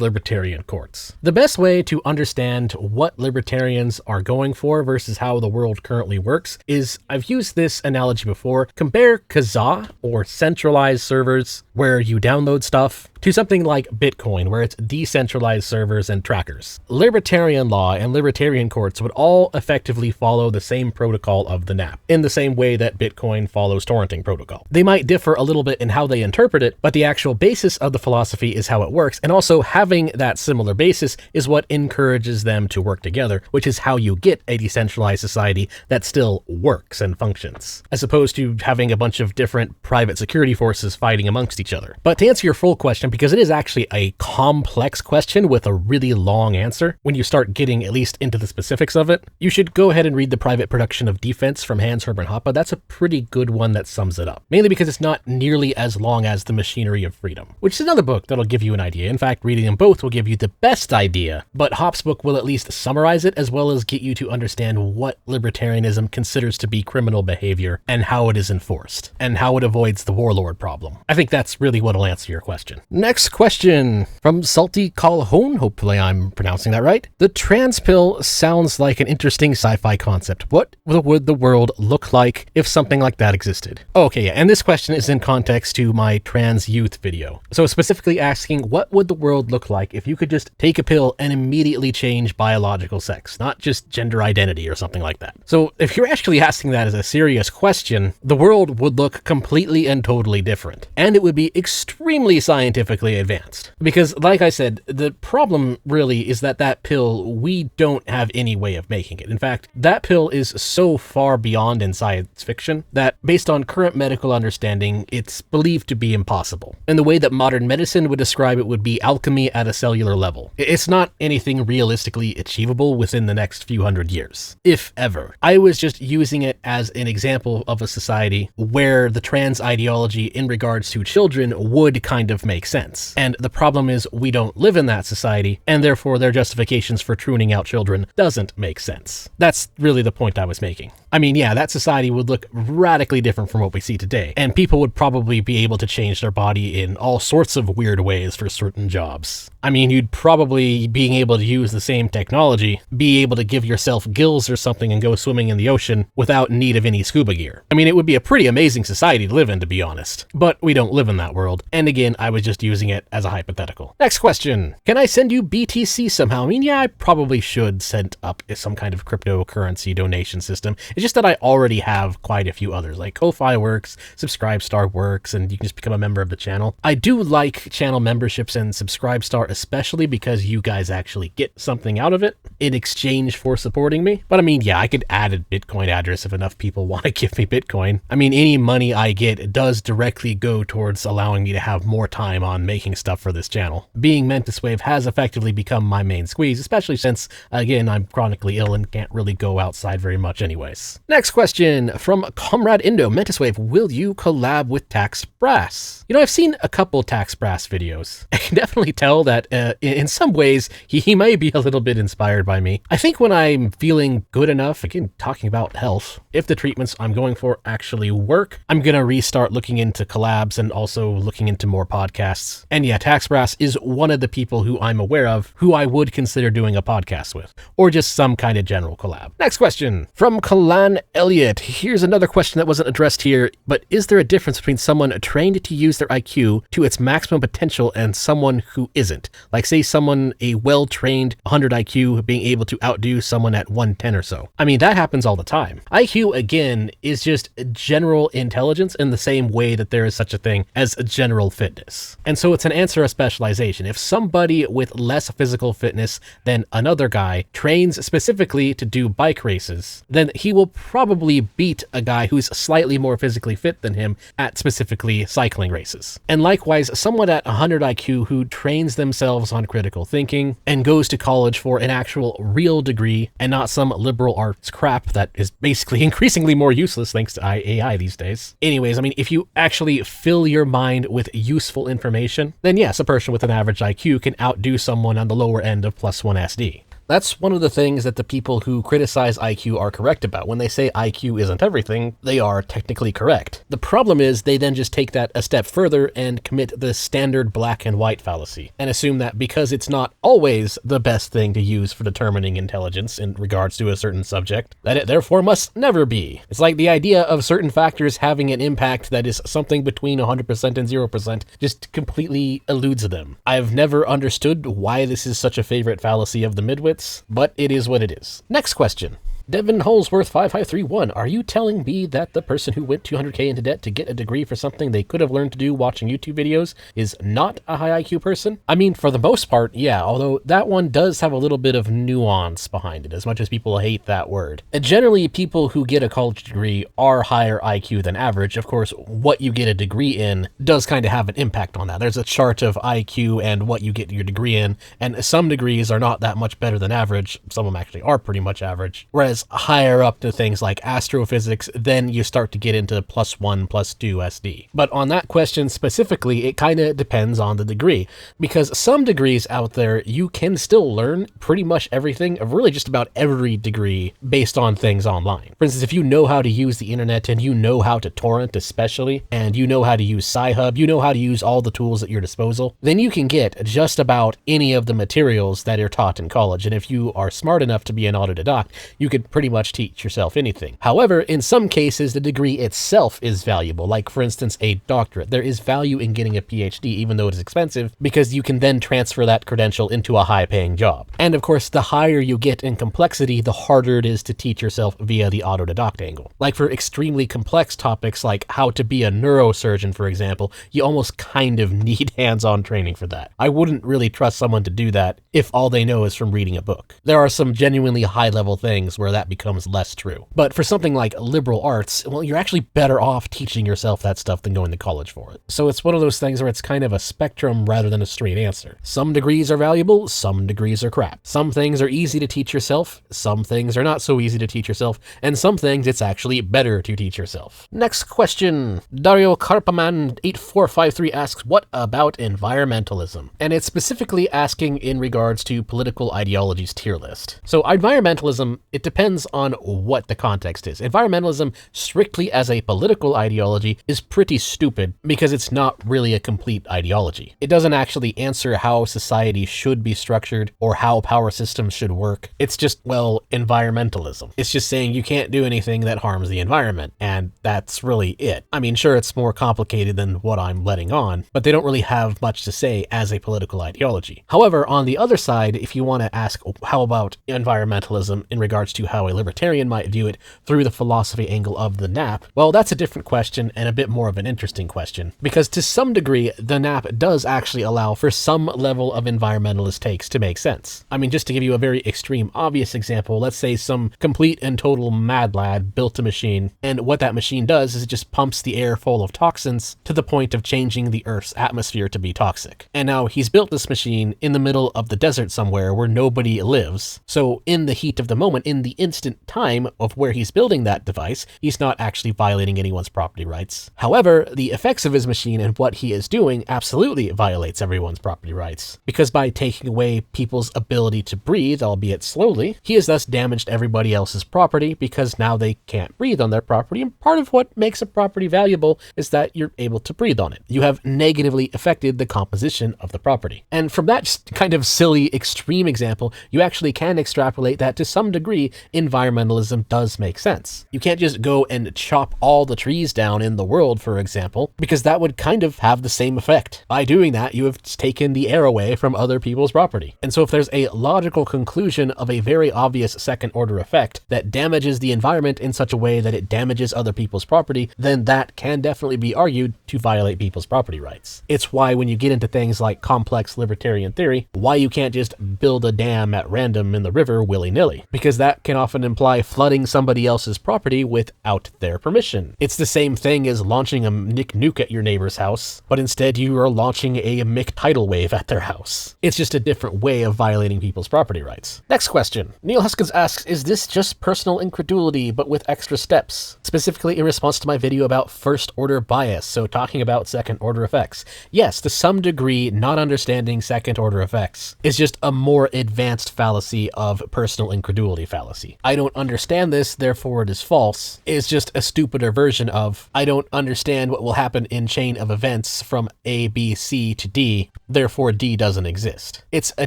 libertarian courts. The best way to understand what libertarians are going for versus how the world currently works is, I've used this analogy before, compare Kazaa or centralized servers where you download stuff to something like Bitcoin, where it's decentralized servers and trackers. Libertarian law and libertarian courts would all effectively follow the same protocol of the NAP, in the same way that Bitcoin follows torrenting protocol. They might differ a little bit in how they interpret it, but the actual basis of the philosophy is how it works, and also having that similar basis is what encourages them to work together, which is how you get a decentralized society that still works and functions, as opposed to having a bunch of different private security forces fighting amongst each other. But to answer your full question, because it is actually a complex question with a really long answer, when you start getting at least into the specifics of it, you should go ahead and read The Private Production of Defense from Hans Hermann Hoppe. That's a pretty good one that sums it up, mainly because it's not nearly as long as The Machinery of Freedom, which is another book that'll give you an idea. In fact, reading them both will give you the best idea, but Hoppe's book will at least summarize it, as well as get you to understand what libertarianism considers to be criminal behavior and how it is enforced, and how it avoids the warlord problem. I think that's really what'll answer your question. Next question from Salty Calhoun. Hopefully I'm pronouncing that right. The trans pill sounds like an interesting sci-fi concept. What would the world look like if something like that existed? Okay, yeah, and this question is in context to my trans youth video. So specifically asking, what would the world look like if you could just take a pill and immediately change biological sex, not just gender identity or something like that? So if you're actually asking that as a serious question, the world would look completely and totally different. And it would be extremely scientifically advanced. Because like I said, the problem really is that pill, we don't have any way of making it. In fact, that pill is so far beyond in science fiction that based on current medical understanding, it's believed to be impossible. And the way that modern medicine would describe it would be alchemy at a cellular level. It's not anything realistically achievable within the next few hundred years, if ever. I was just using it as an example of a society where the trans ideology in regards to children would kind of make sense. And the problem is we don't live in that society, and therefore their justifications for pruning out children doesn't make sense. That's really the point I was making. I mean, yeah, that society would look radically different from what we see today, and people would probably be able to change their body in all sorts of weird ways for certain jobs. I mean, you'd probably, being able to use the same technology, be able to give yourself gills or something and go swimming in the ocean without need of any scuba gear. I mean, it would be a pretty amazing society to live in, to be honest. But we don't live in that world, and again, I was just using it as a hypothetical. Next question. Can I send you BTC somehow? I mean, yeah, I probably should set up some kind of cryptocurrency donation system. It's just that I already have quite a few others, like Ko-Fi works, Subscribestar works, and you can just become a member of the channel. I do like channel memberships, and Subscribestar especially because you guys actually get something out of it in exchange for supporting me. But I mean, yeah, I could add a Bitcoin address if enough people want to give me Bitcoin. I mean, any money I get does directly go towards allowing me to have more time on making stuff for this channel. Being Mentiswave has effectively become my main squeeze, especially since, again, I'm chronically ill and can't really go outside very much anyways. Next question from Comrade Indo. Mentiswave, will you collab with Tax Brass? You know, I've seen a couple Tax Brass videos. I can definitely tell that in some ways he may be a little bit inspired by me. I think when I'm feeling good enough, again, talking about health, if the treatments I'm going for actually work, I'm gonna restart looking into collabs and also looking into more podcasts. And yeah, Tax Brass is one of the people who I'm aware of who I would consider doing a podcast with, or just some kind of general collab. Next question from Kalan Elliott. Here's another question that wasn't addressed here, but is there a difference between someone trained to use their IQ to its maximum potential and someone who isn't? Like, say someone a well-trained 100 IQ being able to outdo someone at 110 or so. I mean, that happens all the time. IQ, again, is just general intelligence in the same way that there is such a thing as general fitness. And so it's an answer of specialization. If somebody with less physical fitness than another guy trains specifically to do bike races, then he will probably beat a guy who's slightly more physically fit than him at specifically cycling races. And likewise, someone at 100 IQ who trains themselves on critical thinking and goes to college for an actual real degree and not some liberal arts crap that is basically increasingly more useless thanks to AI these days. Anyways, I mean, if you actually fill your mind with useful information, then yes, a person with an average IQ can outdo someone on the lower end of +1 SD. That's one of the things that the people who criticize IQ are correct about. When they say IQ isn't everything, they are technically correct. The problem is they then just take that a step further and commit the standard black and white fallacy and assume that because it's not always the best thing to use for determining intelligence in regards to a certain subject, that it therefore must never be. It's like the idea of certain factors having an impact that is something between 100% and 0% just completely eludes them. I've never understood why this is such a favorite fallacy of the midwits, but it is what it is. Next question. Devin Holsworth 5531, are you telling me that the person who went 200k into debt to get a degree for something they could have learned to do watching YouTube videos is not a high IQ person? I mean, for the most part, yeah, although that one does have a little bit of nuance behind it, as much as people hate that word. And generally, people who get a college degree are higher IQ than average. Of course, what you get a degree in does kind of have an impact on that. There's a chart of IQ and what you get your degree in, and some degrees are not that much better than average. Some of them actually are pretty much average. Whereas higher up to things like astrophysics, then you start to get into +1, +2 SD. But on that question specifically, it kind of depends on the degree, because some degrees out there, you can still learn pretty much everything of really just about every degree based on things online. For instance, if you know how to use the internet and you know how to torrent especially, and you know how to use Sci-Hub, you know how to use all the tools at your disposal, then you can get just about any of the materials that are taught in college. And if you are smart enough to be an autodidact, you could pretty much teach yourself anything. However, in some cases, the degree itself is valuable. Like, for instance, a doctorate. There is value in getting a PhD, even though it is expensive, because you can then transfer that credential into a high-paying job. And of course, the higher you get in complexity, the harder it is to teach yourself via the autodidact angle. Like for extremely complex topics like how to be a neurosurgeon, for example, you almost kind of need hands-on training for that. I wouldn't really trust someone to do that if all they know is from reading a book. There are some genuinely high-level things where that becomes less true. But for something like liberal arts, well, you're actually better off teaching yourself that stuff than going to college for it. So it's one of those things where it's kind of a spectrum rather than a straight answer. Some degrees are valuable, some degrees are crap. Some things are easy to teach yourself, some things are not so easy to teach yourself, and some things it's actually better to teach yourself. Next question. Dario Carpaman 8453 asks, what about environmentalism? And it's specifically asking in regards to political ideologies tier list. So environmentalism, it depends on what the context is. Environmentalism, strictly as a political ideology, is pretty stupid because it's not really a complete ideology. It doesn't actually answer how society should be structured or how power systems should work. It's just, well, environmentalism. It's just saying you can't do anything that harms the environment, and that's really it. I mean, sure, it's more complicated than what I'm letting on, but they don't really have much to say as a political ideology. However, on the other side, if you want to ask how about environmentalism in regards to how a libertarian might view it through the philosophy angle of the nap, well, that's a different question and a bit more of an interesting question. Because to some degree, the nap does actually allow for some level of environmentalist takes to make sense. I mean, just to give you a very extreme, obvious example, let's say some complete and total mad lad built a machine, and what that machine does is it just pumps the air full of toxins to the point of changing the Earth's atmosphere to be toxic. And now he's built this machine in the middle of the desert somewhere where nobody lives. So in the heat of the moment, in the instant time of where he's building that device, he's not actually violating anyone's property rights. However, the effects of his machine and what he is doing absolutely violates everyone's property rights. Because by taking away people's ability to breathe, albeit slowly, he has thus damaged everybody else's property because now they can't breathe on their property. And part of what makes a property valuable is that you're able to breathe on it. You have negatively affected the composition of the property. And from that kind of silly extreme example, you actually can extrapolate that to some degree environmentalism does make sense. You can't just go and chop all the trees down in the world, for example, because that would kind of have the same effect. By doing that, you have taken the air away from other people's property. And so if there's a logical conclusion of a very obvious second order effect that damages the environment in such a way that it damages other people's property, then that can definitely be argued to violate people's property rights. It's why when you get into things like complex libertarian theory, why you can't just build a dam at random in the river willy-nilly, because that can often imply flooding somebody else's property without their permission. It's the same thing as launching a nuke at your neighbor's house, but instead you are launching a tidal wave at their house. It's just a different way of violating people's property rights. Next question. Neil Huskins asks, is this just personal incredulity but with extra steps? Specifically in response to my video about first order bias, so talking about second order effects. Yes, to some degree, not understanding second order effects is just a more advanced fallacy of personal incredulity fallacy. I don't understand this, therefore it is false. It's just a stupider version of, I don't understand what will happen in chain of events from A, B, C to D, therefore D doesn't exist. It's a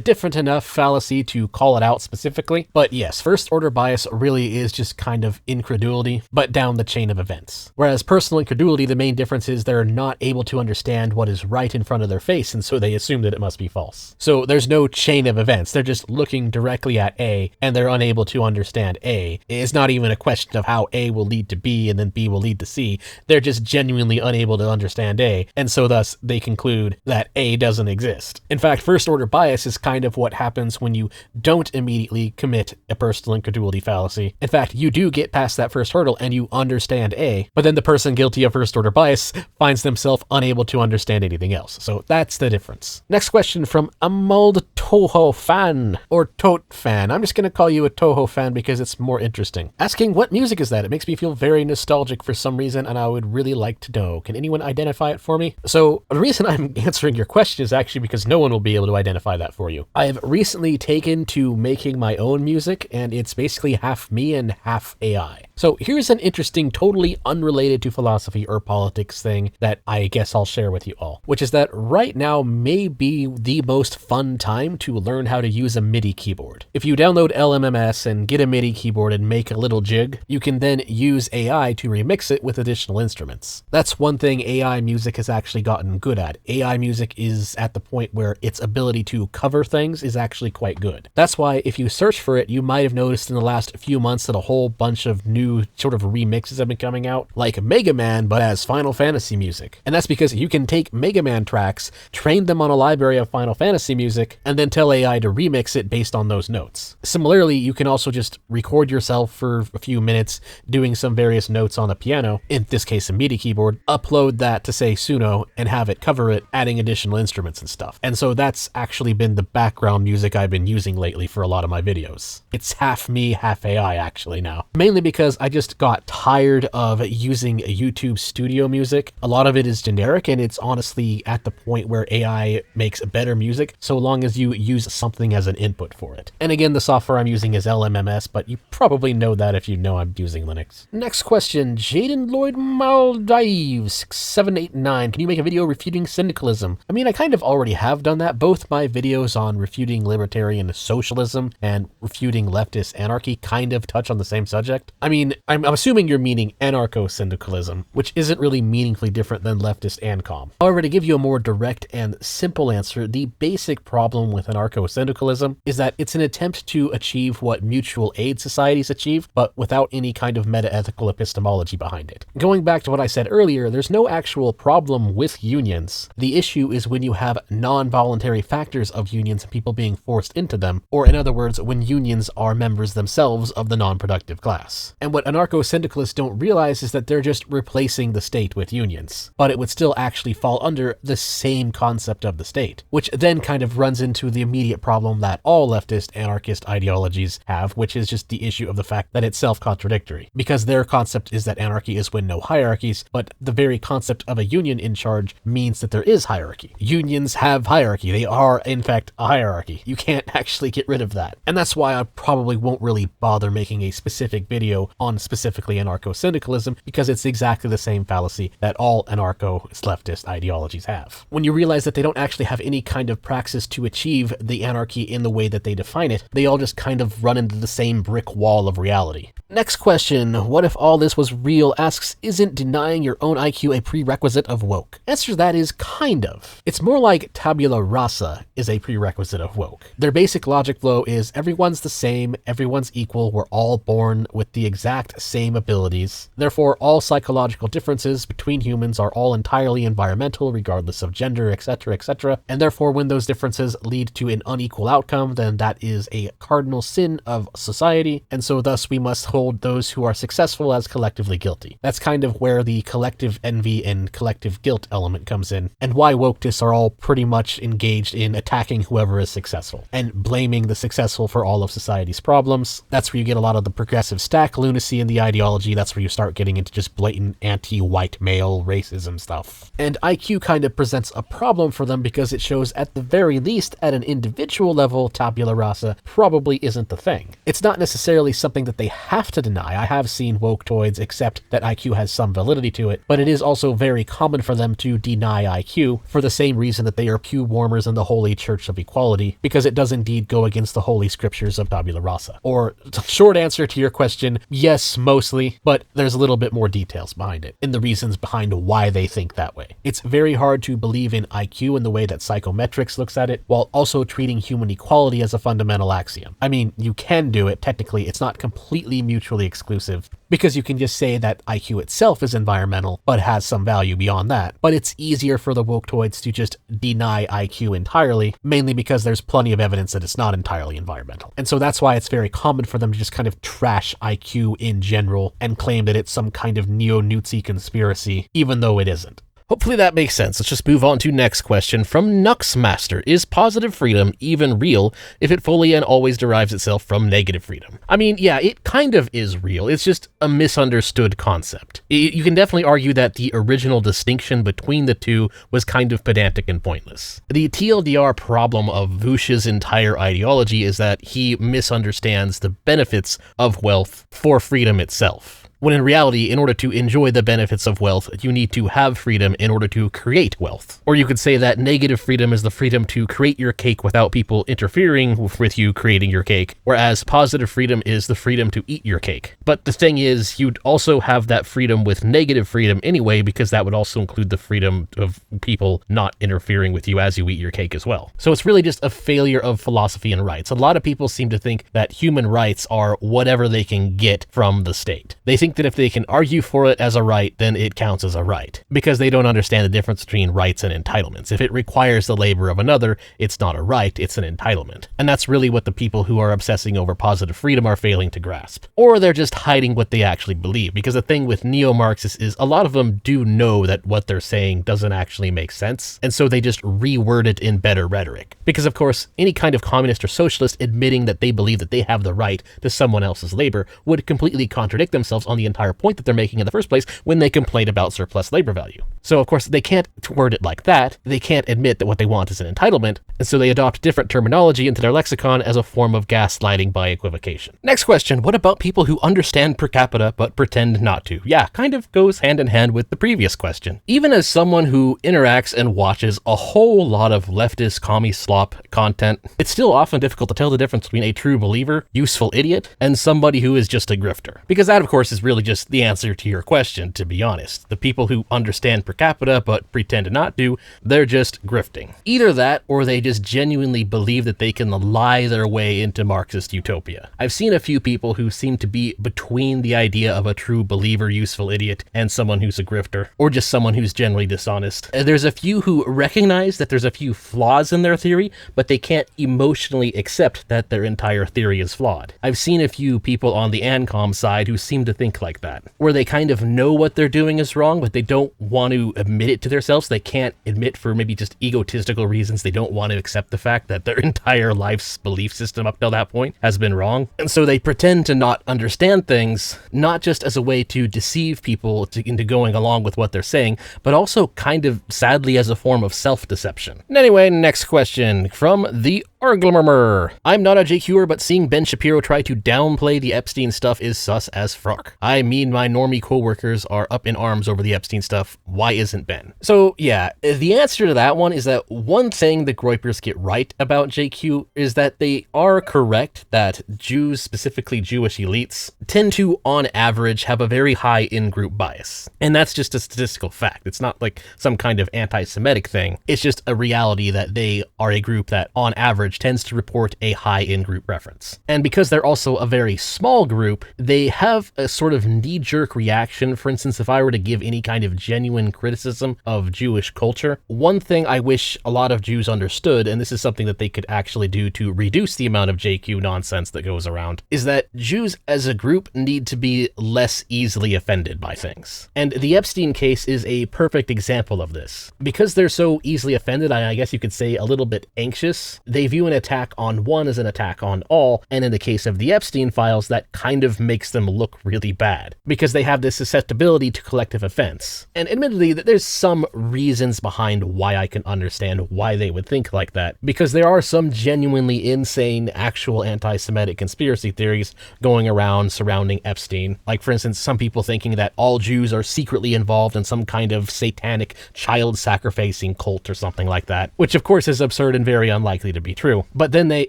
different enough fallacy to call it out specifically, but yes, first order bias really is just kind of incredulity, but down the chain of events. Whereas personal incredulity, the main difference is they're not able to understand what is right in front of their face, and so they assume that it must be false. So there's no chain of events. They're just looking directly at A, and they're unable to understand A. It's not even a question of how A will lead to B and then B will lead to C. They're just genuinely unable to understand A, and so thus they conclude that A doesn't exist. In fact, first order bias is kind of what happens when you don't immediately commit a personal incredulity fallacy. In fact, you do get past that first hurdle and you understand A, but then the person guilty of first order bias finds themselves unable to understand anything else. So that's the difference. Next question from Amald Toho fan, or Tote fan. I'm just going to call you a Toho fan because it's more interesting. Asking, what music is that? It makes me feel very nostalgic for some reason, and I would really like to know. Can anyone identify it for me? So the reason I'm answering your question is actually because no one will be able to identify that for you. I have recently taken to making my own music, and it's basically half me and half AI. So here's an interesting, totally unrelated to philosophy or politics thing that I guess I'll share with you all, which is that right now may be the most fun time to learn how to use a MIDI keyboard. If you download LMMS and get a MIDI keyboard and make a little jig, you can then use AI to remix it with additional instruments. That's one thing AI music has actually gotten good at. AI music is at the point where its ability to cover things is actually quite good. That's why if you search for it, you might have noticed in the last few months that a whole bunch of new sort of remixes have been coming out, like Mega Man, but as Final Fantasy music. And that's because you can take Mega Man tracks, train them on a library of Final Fantasy music, and then tell AI to remix it based on those notes. Similarly, you can also just record yourself for a few minutes doing some various notes on a piano, in this case a MIDI keyboard, upload that to say Suno, and have it cover it, adding additional instruments and stuff. And so that's actually been the background music I've been using lately for a lot of my videos. It's half me, half AI actually now. Mainly because I just got tired of using YouTube studio music. A lot of it is generic, and it's honestly at the point where AI makes better music so long as you use something as an input for it. And again, the software I'm using is LMMS, but you probably know that if you know I'm using Linux. Next question, Jaden Lloyd Maldives 6789. Can you make a video refuting syndicalism? I mean, I kind of already have done that. Both my videos on refuting libertarian socialism and refuting leftist anarchy kind of touch on the same subject. I mean, I'm assuming you're meaning anarcho-syndicalism, which isn't really meaningfully different than leftist ANCOM. However, to give you a more direct and simple answer, the basic problem with anarcho-syndicalism is that it's an attempt to achieve what mutual aid societies achieve, but without any kind of meta-ethical epistemology behind it. Going back to what I said earlier, there's no actual problem with unions. The issue is when you have non-voluntary factors of unions and people being forced into them, or in other words, when unions are members themselves of the non-productive class. And what anarcho-syndicalists don't realize is that they're just replacing the state with unions, but it would still actually fall under the same concept of the state, which then kind of runs into the immediate problem that all leftist anarchist ideologies have, which is just the issue of the fact that it's self-contradictory, because their concept is that anarchy is when no hierarchies, but the very concept of a union in charge means that there is hierarchy. Unions have hierarchy. They are, in fact, a hierarchy. You can't actually get rid of that. And that's why I probably won't really bother making a specific video on specifically anarcho-syndicalism, because it's exactly the same fallacy that all anarcho-leftist ideologies have. When you realize that they don't actually have any kind of praxis to achieve the anarchy in the way that they define it, they all just kind of run into the same brick wall of reality. Next question, what if all this was real, asks, isn't denying your own IQ a prerequisite of woke? Answer to that is kind of. It's more like tabula rasa is a prerequisite of woke. Their basic logic flow is everyone's the same, everyone's equal, we're all born with the exact same abilities. Therefore, all psychological differences between humans are all entirely environmental, regardless of gender, etc., etc. And therefore, when those differences lead to an unequal outcome, then that is a cardinal sin of society, and so thus we must hold those who are successful as collectively guilty. That's kind of where the collective envy and collective guilt element comes in, and why wokeists are all pretty much engaged in attacking whoever is successful, and blaming the successful for all of society's problems. That's where you get a lot of the progressive stack lunacy in the ideology. That's where you start getting into just blatant anti-white male racism stuff. And IQ kind of presents a problem for them because it shows at the very least at an individual level, tabula rasa probably isn't the thing. It's not necessarily something that they have to deny. I have seen woketoids accept that IQ has some validity to it, but it is also very common for them to deny IQ for the same reason that they are pew warmers in the Holy Church of Equality, because it does indeed go against the holy scriptures of tabula rasa. Or, short answer to your question, yes, mostly, but there's a little bit more details behind it, and the reasons behind why they think that way. It's very hard to believe in IQ in the way that psychometrics looks at it, while also treating human equality as a fundamental axiom. I mean, you can do it, technically, it's not completely mutually exclusive, because you can just say that IQ itself is environmental, but has some value beyond that. But it's easier for the woketoids to just deny IQ entirely, mainly because there's plenty of evidence that it's not entirely environmental. And so that's why it's very common for them to just kind of trash IQ in general and claim that it's some kind of neo-Nazi conspiracy, even though it isn't. Hopefully that makes sense. Let's just move on to next question from Nuxmaster. Is positive freedom even real if it fully and always derives itself from negative freedom? I mean, yeah, it kind of is real. It's just a misunderstood concept. You can definitely argue that the original distinction between the two was kind of pedantic and pointless. The TLDR problem of Vush's entire ideology is that he misunderstands the benefits of wealth for freedom itself. When in reality, in order to enjoy the benefits of wealth, you need to have freedom in order to create wealth. Or you could say that negative freedom is the freedom to create your cake without people interfering with you creating your cake, whereas positive freedom is the freedom to eat your cake. But the thing is, you'd also have that freedom with negative freedom anyway, because that would also include the freedom of people not interfering with you as you eat your cake as well. So it's really just a failure of philosophy and rights. A lot of people seem to think that human rights are whatever they can get from the state. They think that if they can argue for it as a right, then it counts as a right, because they don't understand the difference between rights and entitlements. If it requires the labor of another, it's not a right, it's an entitlement. And that's really what the people who are obsessing over positive freedom are failing to grasp. Or they're just hiding what they actually believe, because the thing with neo-Marxists is a lot of them do know that what they're saying doesn't actually make sense, and so they just reword it in better rhetoric. Because of course, any kind of communist or socialist admitting that they believe that they have the right to someone else's labor would completely contradict themselves on the entire point that they're making in the first place when they complain about surplus labor value. So of course they can't word it like that. They can't admit that what they want is an entitlement, and so they adopt different terminology into their lexicon as a form of gaslighting by equivocation. Next question, what about people who understand per capita but pretend not to? Yeah, kind of goes hand in hand with the previous question. Even as someone who interacts and watches a whole lot of leftist commie slop content, it's still often difficult to tell the difference between a true believer, useful idiot, and somebody who is just a grifter. Because that of course is really just the answer to your question, to be honest. The people who understand per capita but pretend to not do, they're just grifting. Either that, or they just genuinely believe that they can lie their way into Marxist utopia. I've seen a few people who seem to be between the idea of a true believer, useful idiot, and someone who's a grifter, or just someone who's generally dishonest. There's a few who recognize that there's a few flaws in their theory, but they can't emotionally accept that their entire theory is flawed. I've seen a few people on the ANCOM side who seem to think like that, where they kind of know what they're doing is wrong, but they don't want to admit it to themselves. They can't admit, for maybe just egotistical reasons, they don't want to accept the fact that their entire life's belief system up till that point has been wrong. And so they pretend to not understand things, not just as a way to deceive people into going along with what they're saying, but also kind of sadly as a form of self-deception. Anyway, next question from the Arglimmer. I'm not a JQer, but seeing Ben Shapiro try to downplay the Epstein stuff is sus as fruck. I mean, my normie coworkers are up in arms over the Epstein stuff. Why isn't Ben? So yeah, the answer to that one is that one thing the Groypers get right about JQ is that they are correct that Jews, specifically Jewish elites, tend to, on average, have a very high in-group bias. And that's just a statistical fact. It's not like some kind of anti-Semitic thing. It's just a reality that they are a group that, on average, tends to report a high in-group preference. And because they're also a very small group, they have a sort of knee-jerk reaction. For instance, if I were to give any kind of genuine criticism of Jewish culture, one thing I wish a lot of Jews understood, and this is something that they could actually do to reduce the amount of JQ nonsense that goes around, is that Jews as a group need to be less easily offended by things. And the Epstein case is a perfect example of this. Because they're so easily offended, I guess you could say a little bit anxious, they view an attack on one as an attack on all, and in the case of the Epstein files, that kind of makes them look really bad, because they have this susceptibility to collective offense. And admittedly, there's some reasons behind why I can understand why they would think like that, because there are some genuinely insane actual anti-Semitic conspiracy theories going around surrounding Epstein. Like, for instance, some people thinking that all Jews are secretly involved in some kind of satanic child sacrificing cult or something like that, which of course is absurd and very unlikely to be true. But then they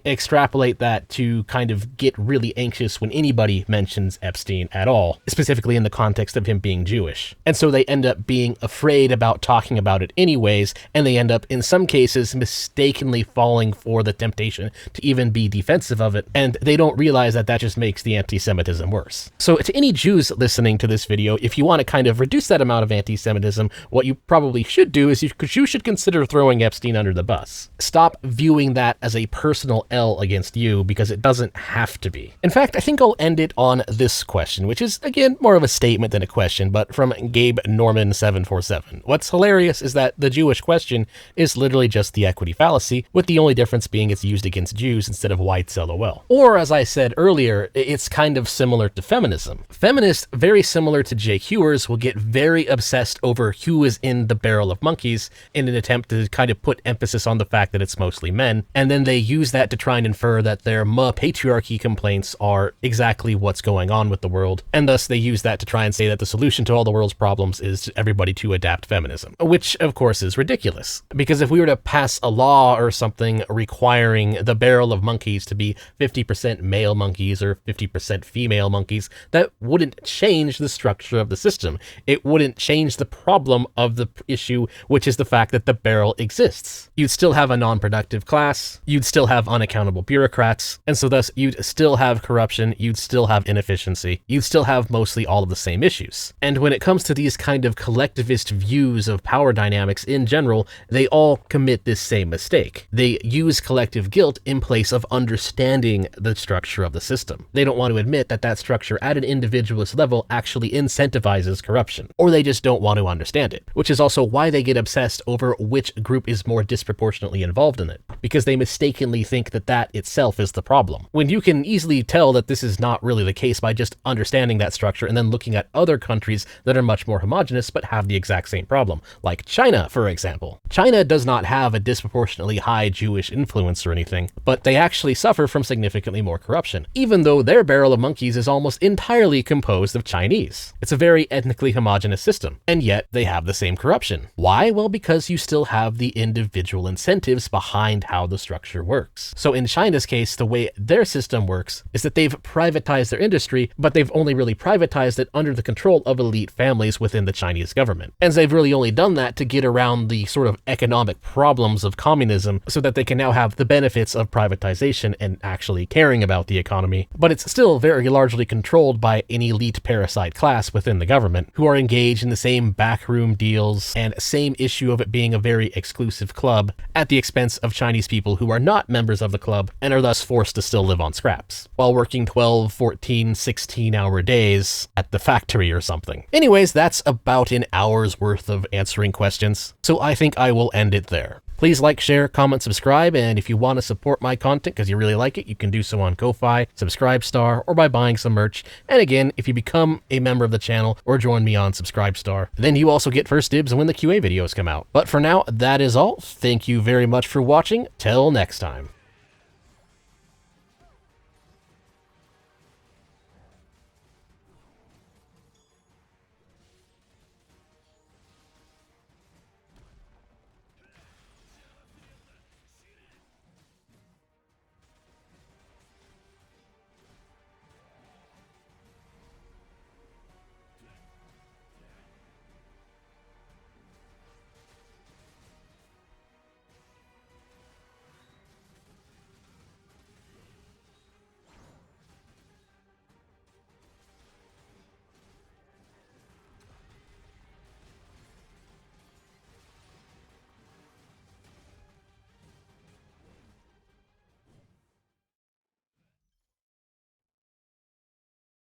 extrapolate that to kind of get really anxious when anybody mentions Epstein at all, specifically in the context of him being Jewish. And so they end up being afraid about talking about it anyways, and they end up, in some cases, mistakenly falling for the temptation to even be defensive of it, and they don't realize that that just makes the anti-Semitism worse. So to any Jews listening to this video, if you want to kind of reduce that amount of anti-Semitism, what you probably should do is you should consider throwing Epstein under the bus. Stop viewing that as a personal L against you, because it doesn't have to be. In fact, I think I'll end it on this question, which is, again, more of a statement than a question, but from Gabe Norman 747. What's hilarious is that the Jewish question is literally just the equity fallacy, with the only difference being it's used against Jews instead of whites, LOL. Or, as I said earlier, it's kind of similar to feminism. Feminists, very similar to JQers, will get very obsessed over who is in the barrel of monkeys in an attempt to kind of put emphasis on the fact that it's mostly men, and then they use that to try and infer that their patriarchy complaints are exactly what's going on with the world, and thus they use that to try and say that the solution to all the world's problems is everybody to adapt feminism, which of course is ridiculous, because if we were to pass a law or something requiring the barrel of monkeys to be 50% male monkeys or 50% female monkeys, that wouldn't change the structure of the system. It wouldn't change the problem of the issue, which is the fact that the barrel exists. You'd still have a non-productive class, you'd still have unaccountable bureaucrats, and so thus you'd still have corruption, you'd still have inefficiency, you'd still have mostly all of the same issues. And when it comes to these kind of collectivist views of power dynamics in general, they all commit this same mistake. They use collective guilt in place of understanding the structure of the system. They don't want to admit that that structure at an individualist level actually incentivizes corruption, or they just don't want to understand it, which is also why they get obsessed over which group is more disproportionately involved in it, because they mistakenly think that that itself is the problem, when you can easily tell that this is not really the case by just understanding that structure and then looking at other countries that are much more homogenous but have the exact same problem, like China, for example. China does not have a disproportionately high Jewish influence or anything, but they actually suffer from significantly more corruption, even though their barrel of monkeys is almost entirely composed of Chinese. It's a very ethnically homogenous system, and yet they have the same corruption. Why? Well, because you still have the individual incentives behind how the structure structure works. So in China's case, the way their system works is that they've privatized their industry, but they've only really privatized it under the control of elite families within the Chinese government. And they've really only done that to get around the sort of economic problems of communism so that they can now have the benefits of privatization and actually caring about the economy. But it's still very largely controlled by an elite parasite class within the government who are engaged in the same backroom deals and same issue of it being a very exclusive club at the expense of Chinese people who are not members of the club and are thus forced to still live on scraps while working 12, 14, 16-hour days at the factory or something. Anyways, that's about an hour's worth of answering questions, so I think I will end it there. Please like, share, comment, subscribe, and if you want to support my content because you really like it, you can do so on Ko-Fi, Subscribestar, or by buying some merch. And again, if you become a member of the channel or join me on Subscribestar, then you also get first dibs when the QA videos come out. But for now, that is all. Thank you very much for watching. Till next time.